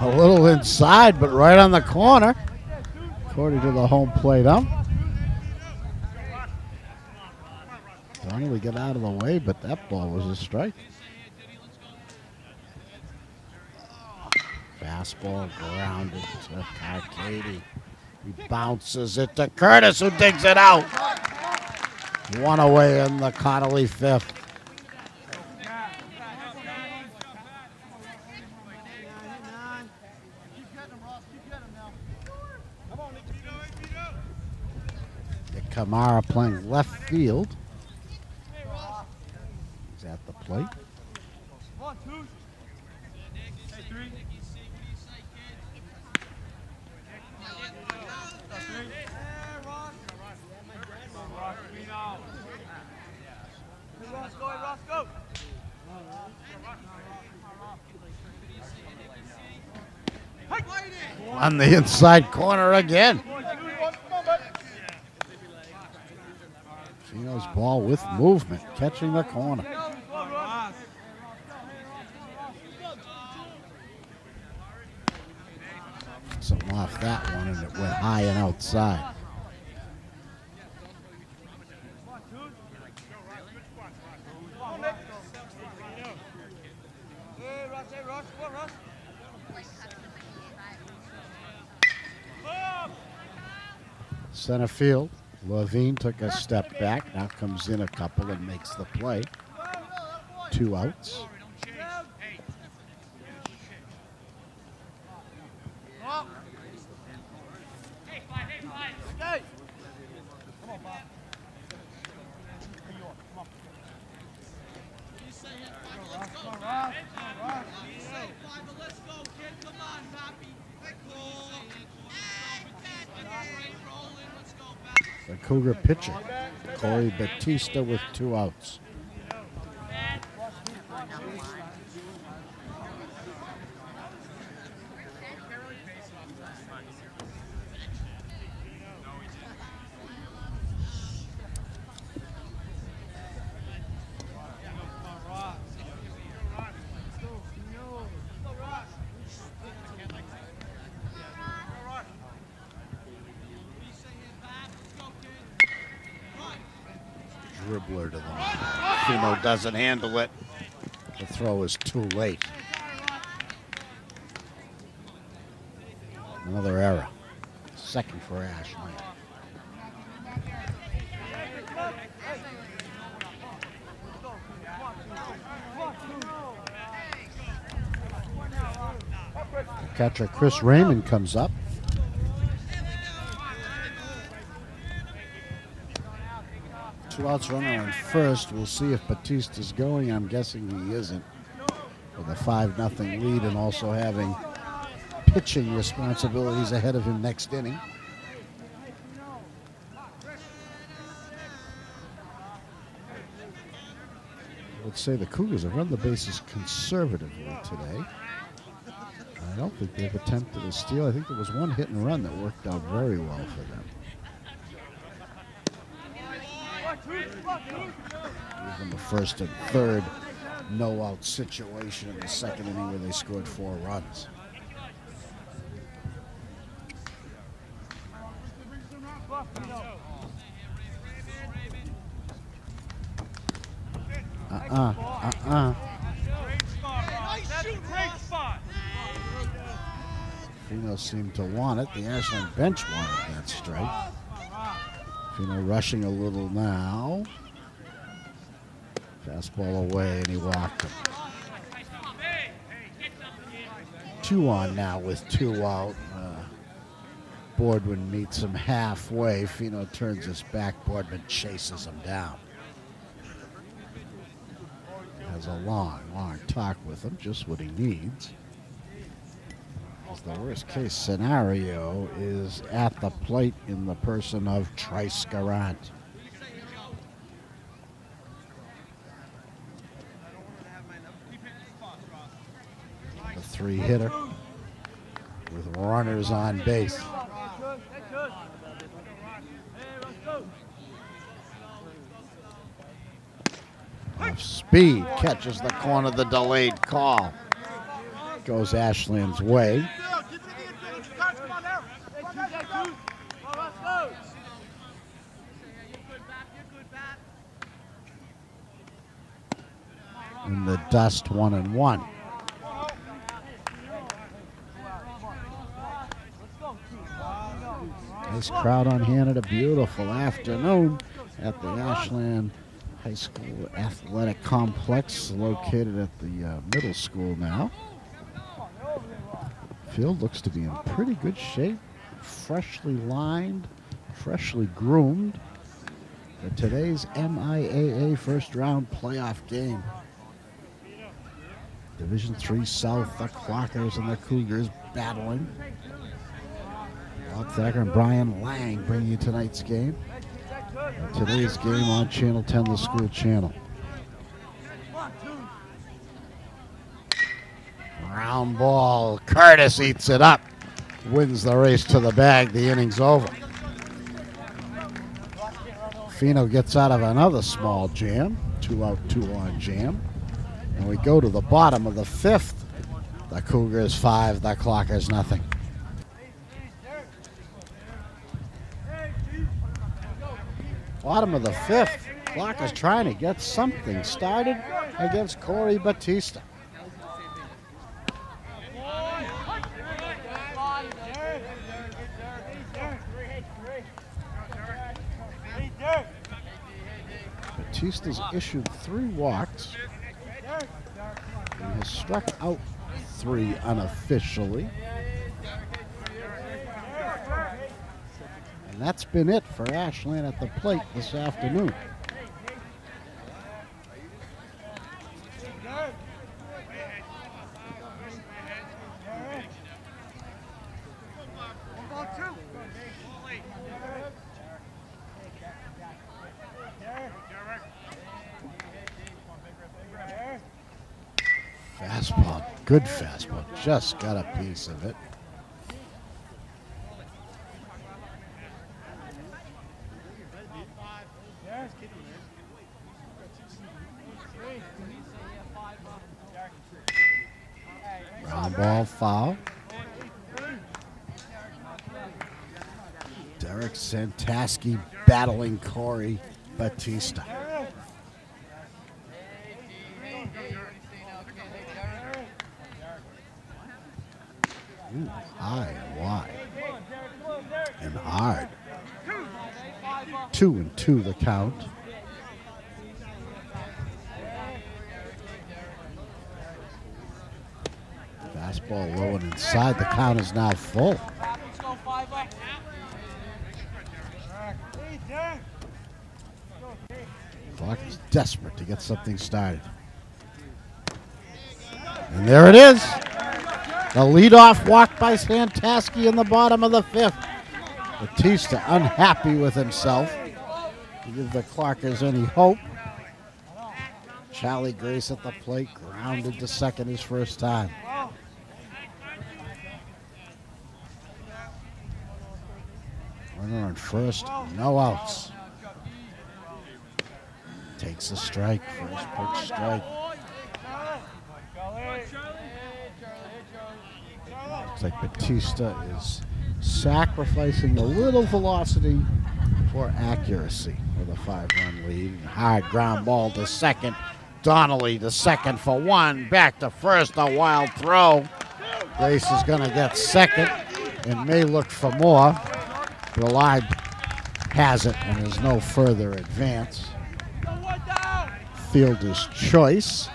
A little inside, but right on the corner, according to the home plate ump. Connelly got out of the way, but that ball was a strike. Fastball grounded to Carcady. He bounces it to Curtis, who digs it out. One away in the Connelly fifth. Kamara playing left field. He's at the plate. On the inside corner again. Fino's ball with movement, catching the corner. Something off that one, and it went high and outside. Center field. Levine took a step back, now comes in a couple and makes the play. 2 outs. The Cougar pitcher, Corey Batista, with 2 outs. Dribbler to the line. Fino doesn't handle it. The throw is too late. Another error. Second for Ashland. Catcher Chris Raymond comes up. Two outs, runner on first. We'll see if Batista's going. I'm guessing he isn't. With a 5-0 lead and also having pitching responsibilities ahead of him next inning. I would say the Cougars have run the bases conservatively today. I don't think they've attempted a steal. I think there was one hit and run that worked out very well for them. Even the first and third no-out situation in the second inning where they scored 4 runs. Fino seemed to want it. The Ashland bench wanted that strike. Fino rushing a little now. Fastball away, and he walked him. 2 on now with 2 out. Boardman meets him halfway. Fino turns his back. Boardman chases him down. Has a long talk with him, just what he needs. The worst case scenario is at the plate in the person of Trice Garant. The 3-hitter with runners on base. Off speed, catches the corner, the delayed call. goes Ashland's way. In the dust, 1-1. Nice crowd on hand at a beautiful afternoon at the Ashland High School Athletic Complex, located at the middle school now. Field looks to be in pretty good shape, freshly lined, freshly groomed for today's MIAA first round playoff game. Division III South, the Clockers and the Cougars battling. Bob Thacker and Brian Lang bringing you tonight's game. And today's game on Channel 10, the school channel. Round ball. Curtis eats it up. Wins the race to the bag. The inning's over. Fino gets out of another small jam. 2 out, 2 on jam. And we go to the bottom of the 5th. The Cougars 5, the Clockers nothing. Bottom of the 5th. Clockers trying to get something started against Corey Batista. Batista's issued 3 walks. He has struck out 3 unofficially. And that's been it for Ashland at the plate this afternoon. Fastball, good fastball, just got a piece of it. Ground ball foul. Derek Santaski battling Corey Batista. Ooh, high and wide and hard. 2-2 the count. Fastball low and inside. The count is now full. Clock is desperate to get something started. And there it is. The leadoff walk by Santaski in the bottom of the 5th. Batista unhappy with himself to give the Clockers any hope. Charlie Grace at the plate, grounded to second his first time. Runner on first, no outs. Takes a strike, first pitch strike. Looks like Batista is sacrificing a little velocity for accuracy with a 5-run lead. Hard ground ball to second. Donnelly to second for 1. Back to first, a wild throw. Grace is going to get second and may look for more. Brillard has it and there's no further advance. Fielder's choice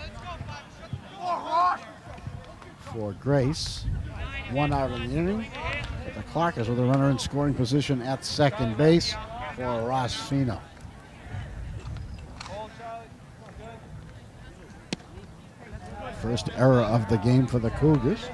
for Grace. 1 out in the inning. But the Clockers with a runner in scoring position at second base for Ross Fino. First error of the game for the Cougars.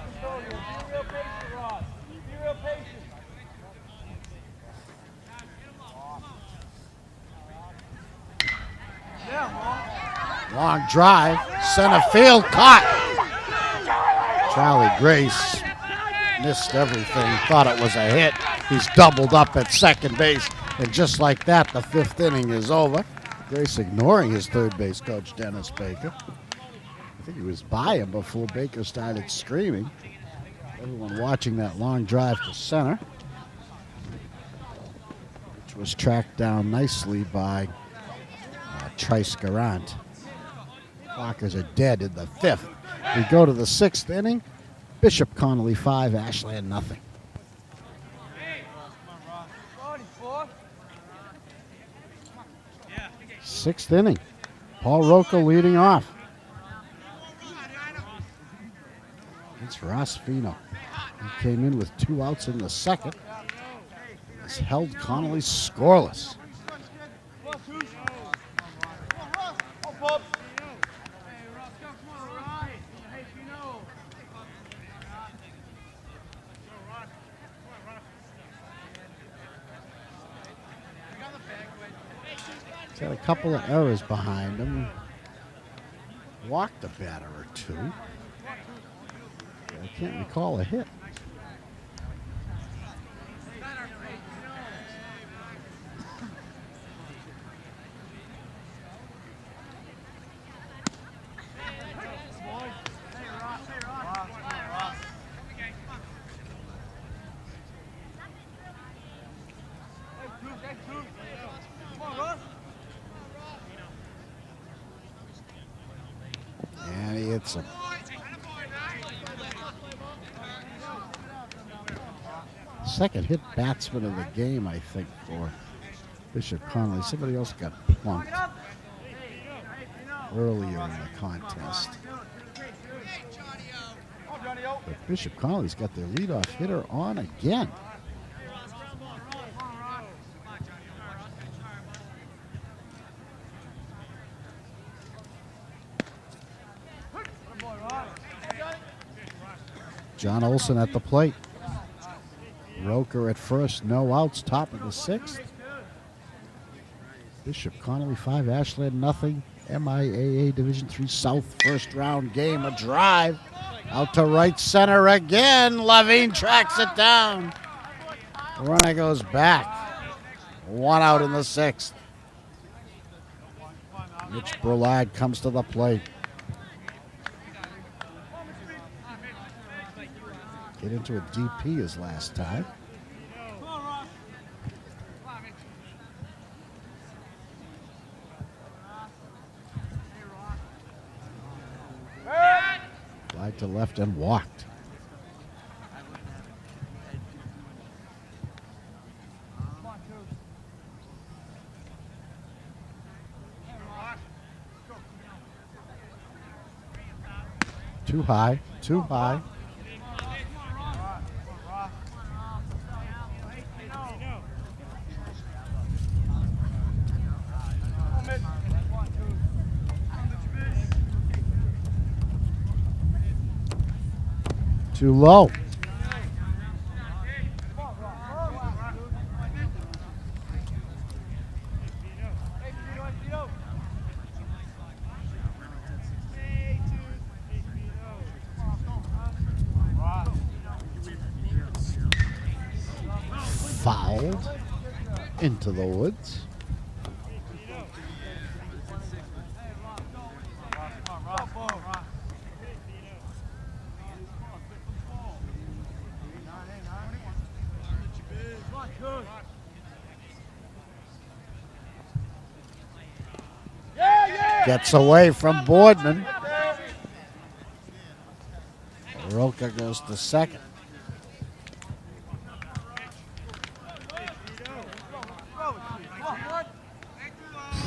Long drive, center field, caught. Charlie Grace missed everything, thought it was a hit. He's doubled up at second base, and just like that, the 5th inning is over. Grace ignoring his third base coach, Dennis Baker. I think he was by him before Baker started screaming. Everyone watching that long drive to center, which was tracked down nicely by Trice Garant. Clockers are dead in the 5th. We go to the 6th inning. Bishop Connelly 5, Ashland nothing. 6th inning. Paul Roca leading off. It's Ross Fino. He came in with 2 outs in the 2nd. Has held Connelly scoreless. He's had a couple of errors behind him. Walked a batter or 2. I can't recall a hit. And he hits him. Second hit batsman of the game, I think, for Bishop Connelly. Somebody else got plunked earlier in the contest. But Bishop Connelly's got their leadoff hitter on again. John Olson at the plate. Roker at first, no outs, top of the 6th. Bishop Connelly 5, Ashland nothing. MIAA Division III South first round game, a drive. Out to right center again. Levine tracks it down. The runner goes back. 1 out in the 6th. Mitch Brulard comes to the plate. Get into a DP his last time. Fly to left and walked. Too high, too high. Too low. Fouled into the woods. Gets away from Boardman. Roca goes to second.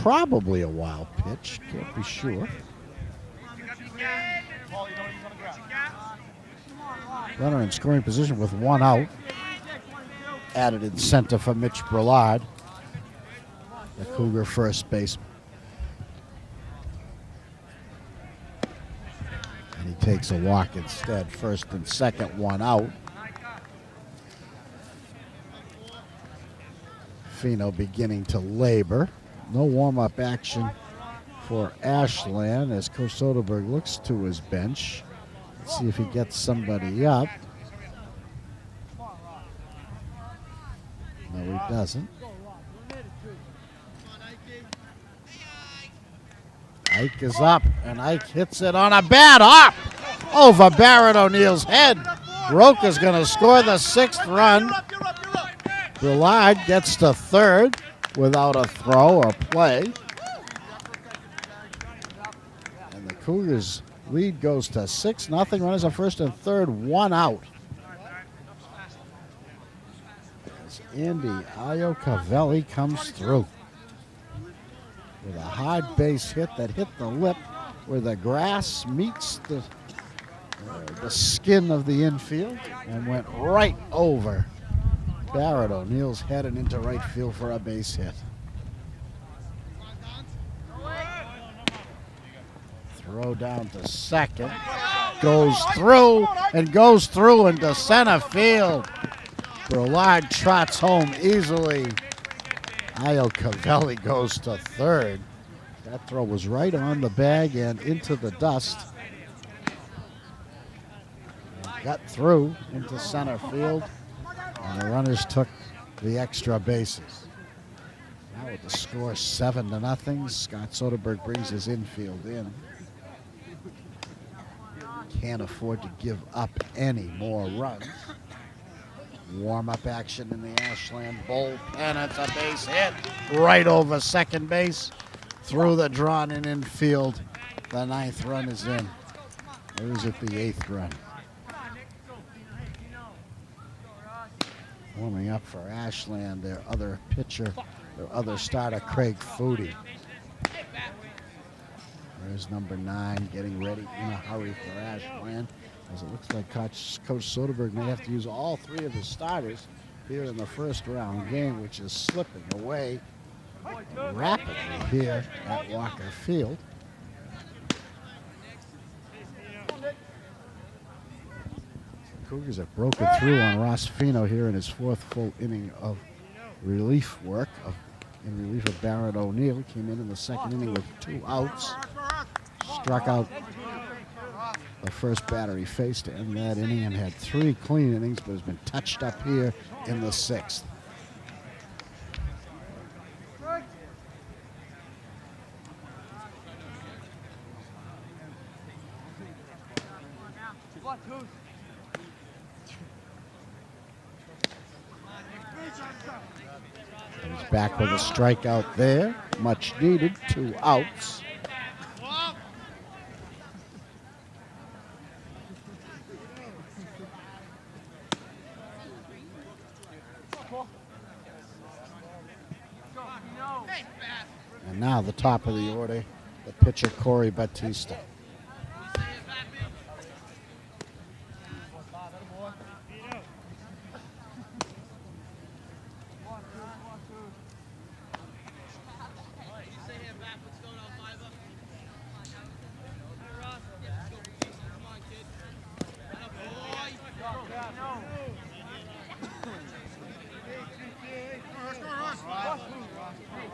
Probably a wild pitch, can't be sure. Runner in scoring position with 1 out. Added in center for Mitch Brulard, the Cougar first baseman. And he takes a walk instead. First and second, 1 out. Fino beginning to labor. No warm-up action for Ashland as Coach Soderberg looks to his bench. Let's see if he gets somebody up. No, he doesn't. Ike is up, and Ike hits it on a bad hop over Barrett O'Neill's head. Roca's going to score the 6th run. Brillard gets to 3rd without a throw or play. And the Cougars' lead goes to 6-0. Runners at first and third, 1 out. As Andy Iacovelli comes through with a hard base hit that hit the lip where the grass meets the skin of the infield and went right over Barrett O'Neill's head and into right field for a base hit. Throw down to second. Goes through into center field. Brillard trots home easily. Iacovelli goes to 3rd. That throw was right on the bag and into the dust. And got through into center field, and the runners took the extra bases. Now with the score 7-0, Scott Soderberg brings his infield in. Can't afford to give up any more runs. Warm-up action in the Ashland bullpen. It's a base hit right over second base through the drawn-in infield. The 9th run is in. Or is it the 8th run? Warming up for Ashland, their other pitcher, their other starter, Craig Foodie. There's number 9 getting ready in a hurry for Ashland, as it looks like Coach Soderberg may have to use all 3 of his starters here in the first round game, which is slipping away rapidly here at Walker Field. The Cougars have broken through on Ross Fino here in his 4th full inning of relief work in relief of Barrett O'Neill. Came in the 2nd inning with 2 outs. Struck out the first batter he faced to end that inning and had 3 clean innings, but has been touched up here in the 6th. He's back with a strikeout there. Much needed, 2 outs. And now the top of the order, the pitcher Corey Batista.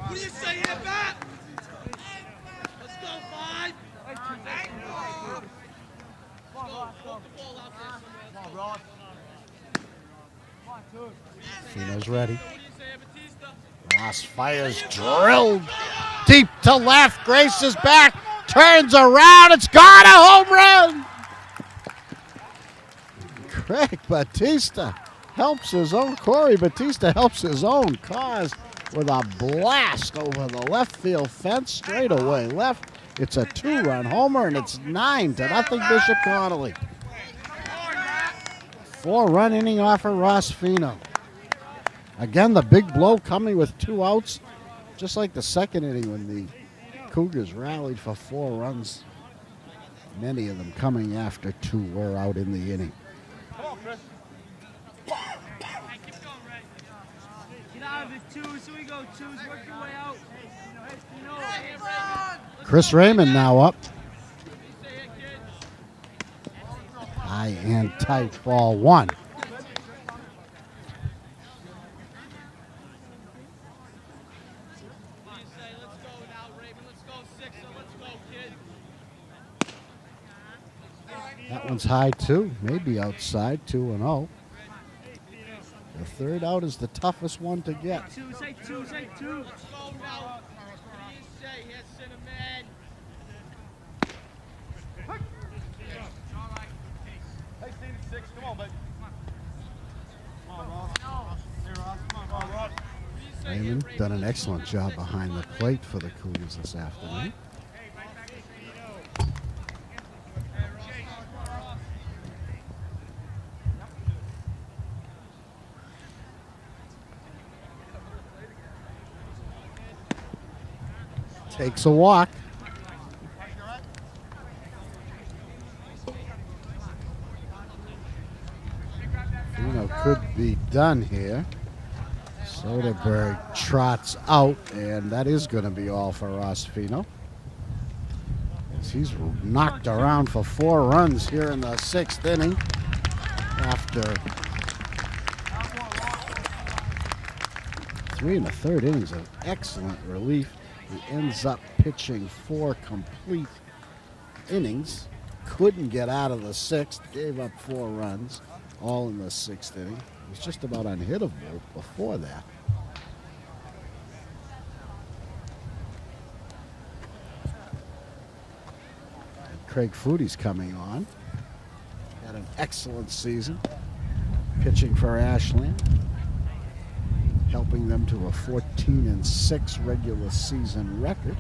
What do you say here, Bat? Let's go, 5. Fino's ready. Ross fires, drilled deep to left. Grace is back, turns around. It's got a home run. Craig Batista helps his own. Corey Batista helps his own cause with a blast over the left field fence, straight away left. It's a 2-run homer, and it's 9-0 Bishop Connelly. 4-run inning off of Ross Fino. Again, the big blow coming with 2 outs, just like the 2nd inning when the Cougars rallied for 4 runs. Many of them coming after 2 were out in the inning. Chris Raymond now up. High and tight, ball 1. That one's high too, maybe outside, 2-0. The 3rd out is the toughest one to get. Raymond done an excellent job behind the plate for the Cougars this afternoon. Takes a walk. Could be done here. Soderberg trots out, and that is going to be all for Ross Fino. As he's knocked around for 4 runs here in the 6th inning after 3 1/3 innings of excellent relief. He ends up pitching 4 complete innings. Couldn't get out of the 6th, gave up 4 runs. All in the 6th inning. He was just about unhittable before that. And Craig Footy's coming on. Had an excellent season pitching for Ashland, helping them to a 14-6 regular season record.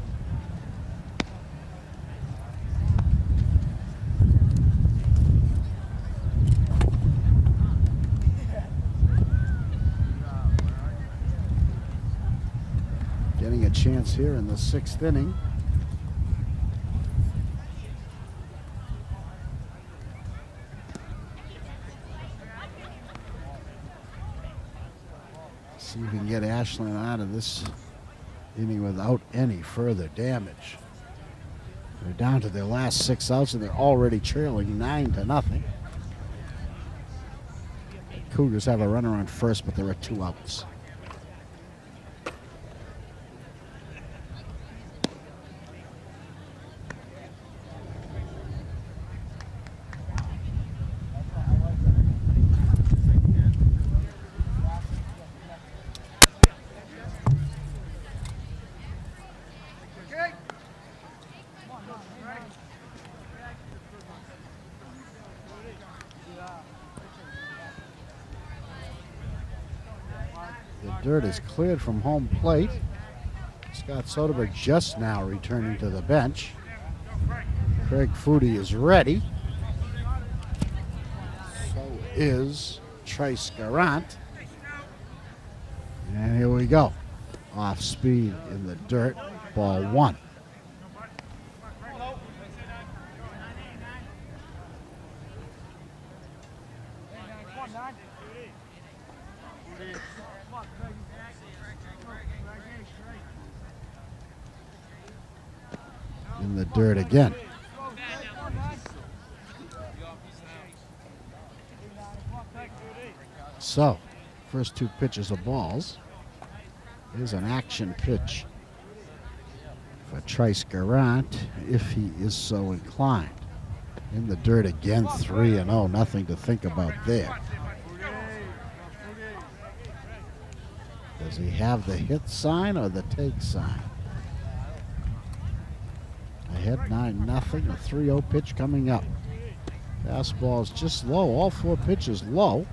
Getting a chance here in the 6th inning. See if we can get Ashland out of this inning without any further damage. They're down to their last 6 outs and they're already trailing 9-0. The Cougars have a runner on first, but there are 2 outs. Dirt is cleared from home plate. Scott Soderberg just now returning to the bench. Craig Footy is ready. So is Trace Garant. And here we go. Off speed in the dirt. Ball 1. In the dirt again. So, first 2 pitches of balls. Here's an action pitch for Trace Garant, if he is so inclined. In the dirt again, 3-0, nothing to think about there. Does he have the hit sign or the take sign? Ahead 9-0, a 3-0 pitch coming up. Fastball is just low, all 4 pitches low.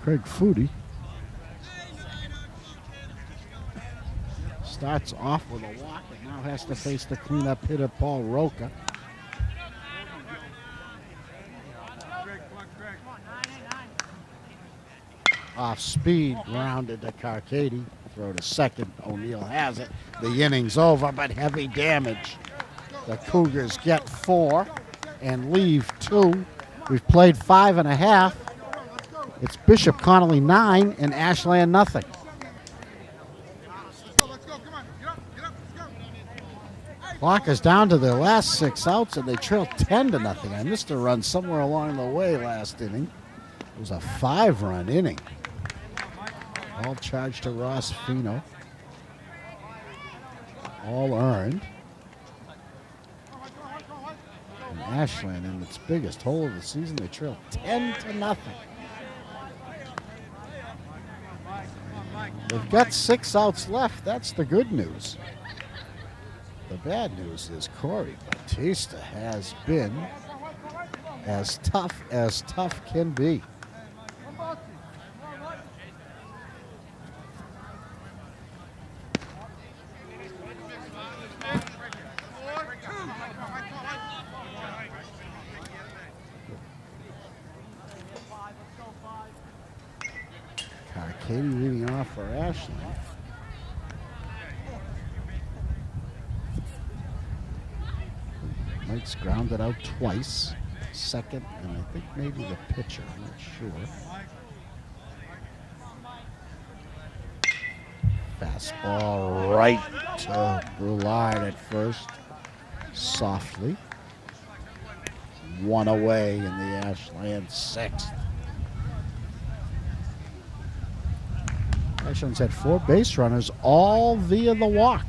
Craig Footy starts off with a walk and now has to face the cleanup hitter Paul Roca. Off speed, grounded to Carcady. Throw to second. O'Neill has it. The inning's over, but heavy damage. The Cougars get 4 and leave 2. We've played 5.5. It's Bishop Connelly 9 and Ashland nothing. Clock is down to their last 6 outs and they trail 10-0. I missed a run somewhere along the way last inning. It was a 5-run inning. All charged to Ross Fino. All earned. And Ashland in its biggest hole of the season, they trail 10-0. They've got 6 outs left. That's the good news. The bad news is Corey Batista has been as tough can be. Katie leading off for Ashland. Mike's grounded out twice. Second, and I think maybe the pitcher. I'm not sure. Fastball right to Brulard at first. Softly. One away in the Ashland sixth. Ashland's had 4 base runners, all via the walk.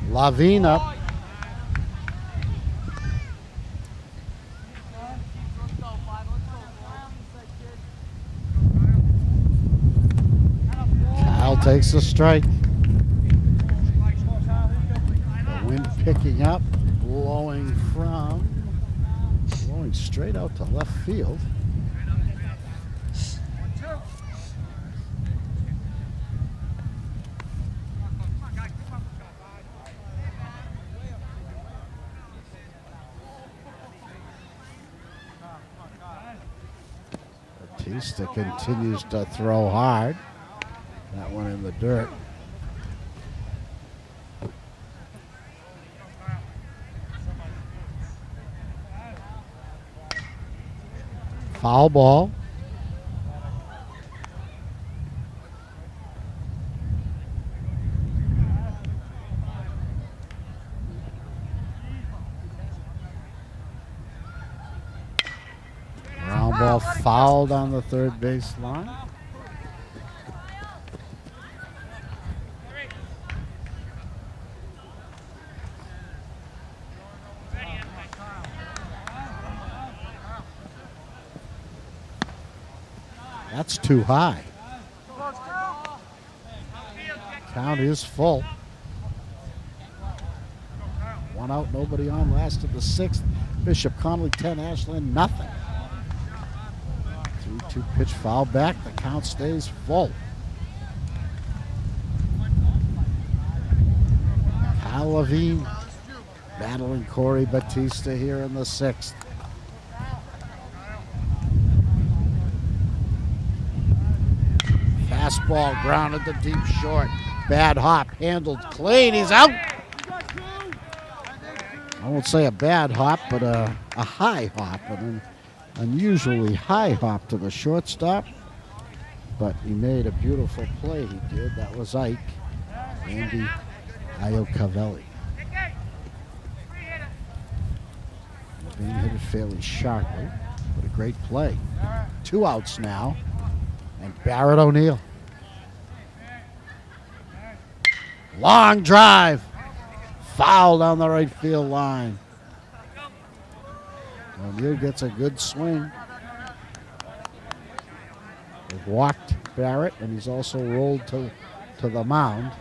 Lavine up. Kyle takes the strike. The wind picking up, blowing straight out to left field. Batista continues to throw hard. That one in the dirt. Foul ball. Ground ball fouled on the third base line. That's too high. Count is full. One out, nobody on. Last of the sixth. Bishop Connelly 10, Ashland nothing. 3-2 pitch foul back. The count stays full. Kyle Levine battling Corey Batista here in the sixth. Fastball grounded to deep short. Bad hop, handled clean. He's out. I won't say a bad hop, but a high hop, an unusually high hop to the shortstop. But he made a beautiful play. He did. That was Ike, Andy Iocavelli. Being hit it fairly sharply, but a great play. 2 outs now, and Barrett O'Neill. Long drive. Foul down the right field line. O'Neill gets a good swing. They've walked Barrett, and he's also rolled to the mound.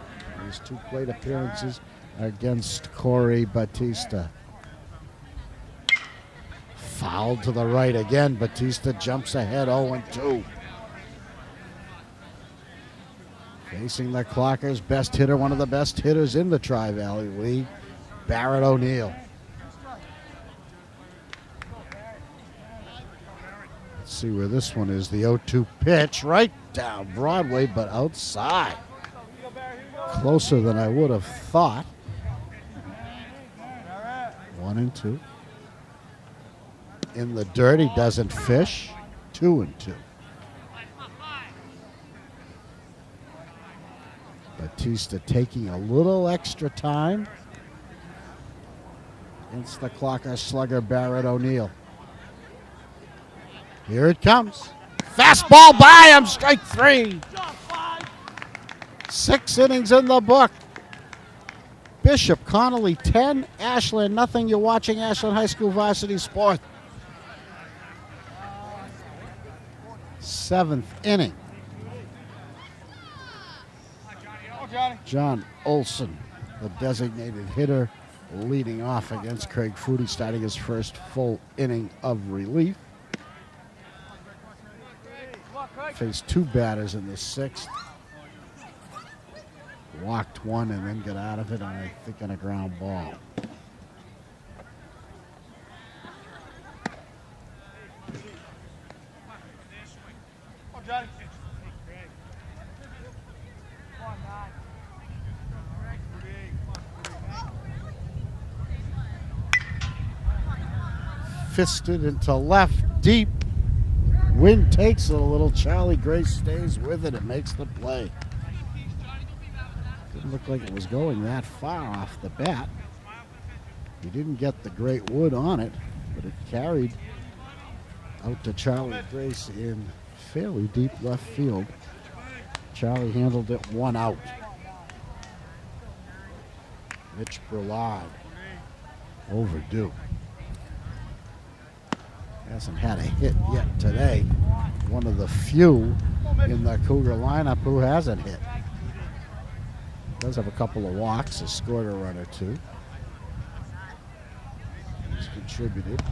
His 2 plate appearances against Corey Batista. Foul to the right again. Batista jumps ahead 0-2. Facing the Clockers' best hitter, one of the best hitters in the Tri-Valley League, Barrett O'Neill. Let's see where this one is. The 0-2 pitch right down Broadway, but outside. Closer than I would have thought. 1-2. In the dirt, he doesn't fish. 2-2. Batista taking a little extra time against the Clocker slugger Barrett O'Neill. Here it comes. Fastball by him, strike 3. 6 innings in the book. Bishop Connelly 10, Ashland nothing. You're watching Ashland High School Varsity Sport. 7th inning. John Olson, the designated hitter leading off against Craig Foodie, starting his first full inning of relief. Faced two batters in the sixth. Walked one and then got out of it, I think, on a ground ball. Fisted into left, deep. Wind takes it a little. Charlie Gray stays with it and makes the play. Didn't look like it was going that far off the bat. He didn't get the great wood on it, but it carried out to Charlie Grace in fairly deep left field. Charlie handled it, one out. Mitch Brulard, overdue. Hasn't had a hit yet today. One of the few in the Cougar lineup who hasn't hit. Does have a couple of walks, has scored a run or two. He's contributed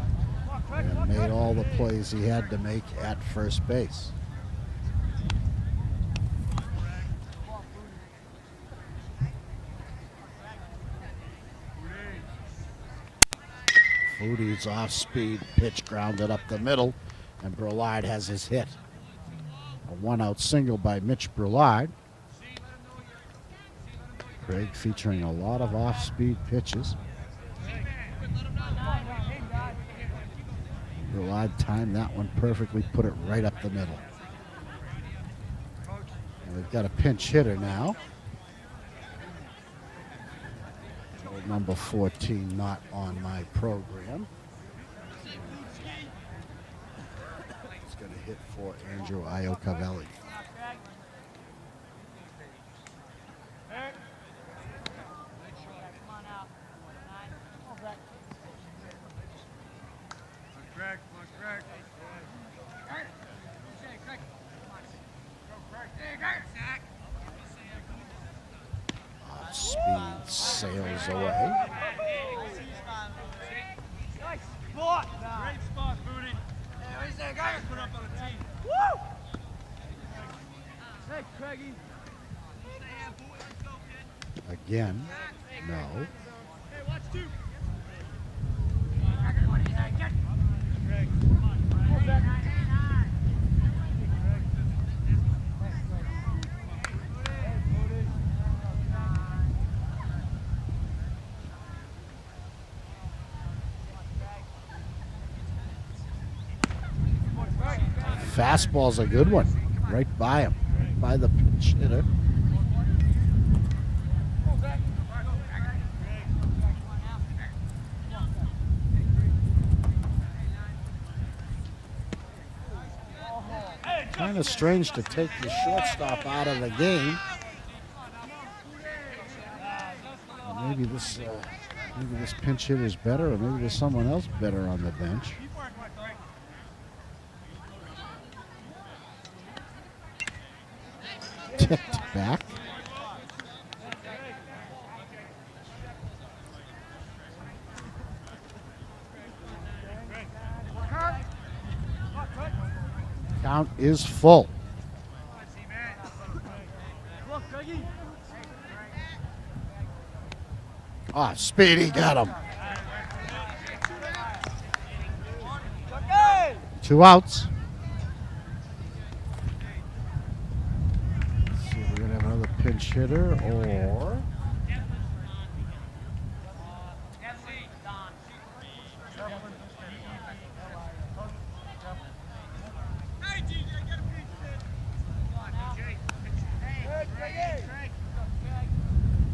and made all the plays he had to make at first base. Foodie's off-speed pitch grounded up the middle, and Brulard has his hit. A one-out single by Mitch Brulard. Craig featuring a lot of off-speed pitches. Brulard timed that one perfectly, put it right up the middle. And we've got a pinch hitter now. Number 14 not on my program. He's going to hit for Andrew Iocavelli. Speed sails away. Nice spot. Great spot, Foodie. Hey, where's that guy put up on the team? Woo! Hey, Craigie. Again, no. Hey, watch two. Fastball's a good one. Right by him. Right by the pinch hitter. Kind of strange to take the shortstop out of the game. Maybe this pinch hitter is better, or maybe there's someone else better on the bench. Tipped back. Count is full. Ah, Speedy got him. 2 outs. Let's see if we're going to have another pinch hitter or...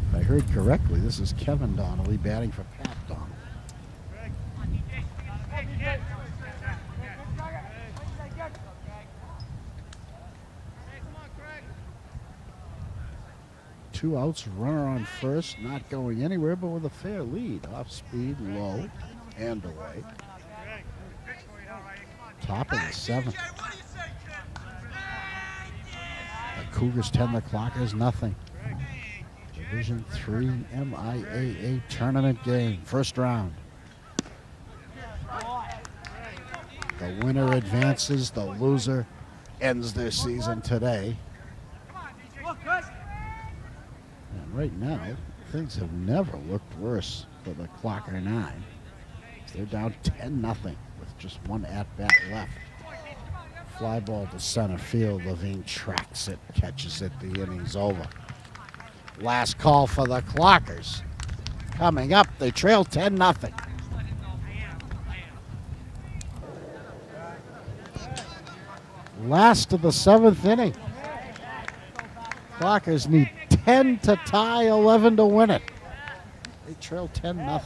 If I heard correctly, this is Kevin Donnelly batting for Pat Donnelly. Two outs, runner on first, not going anywhere, but with a fair lead. Off speed, low, and away. Top of the 7th. The Cougars 10 the clock is nothing. Division III MIAA tournament game, first round. The winner advances, the loser ends their season today. And right now, things have never looked worse for the Clocker 9. They're down 10-0 with just one at-bat left. Fly ball to center field. Levine tracks it, catches it, the inning's over. Last call for the Clockers. Coming up, they trail 10-0. Last of the 7th inning. Clockers need 10 to tie, 11 to win it. They trail 10-0.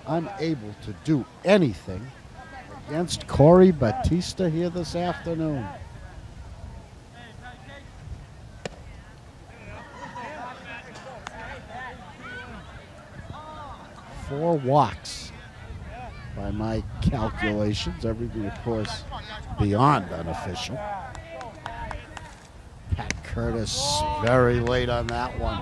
Unable to do anything against Corey Batista here this afternoon. Four walks by my calculations. Everything, of course, beyond unofficial. Pat Curtis very late on that one.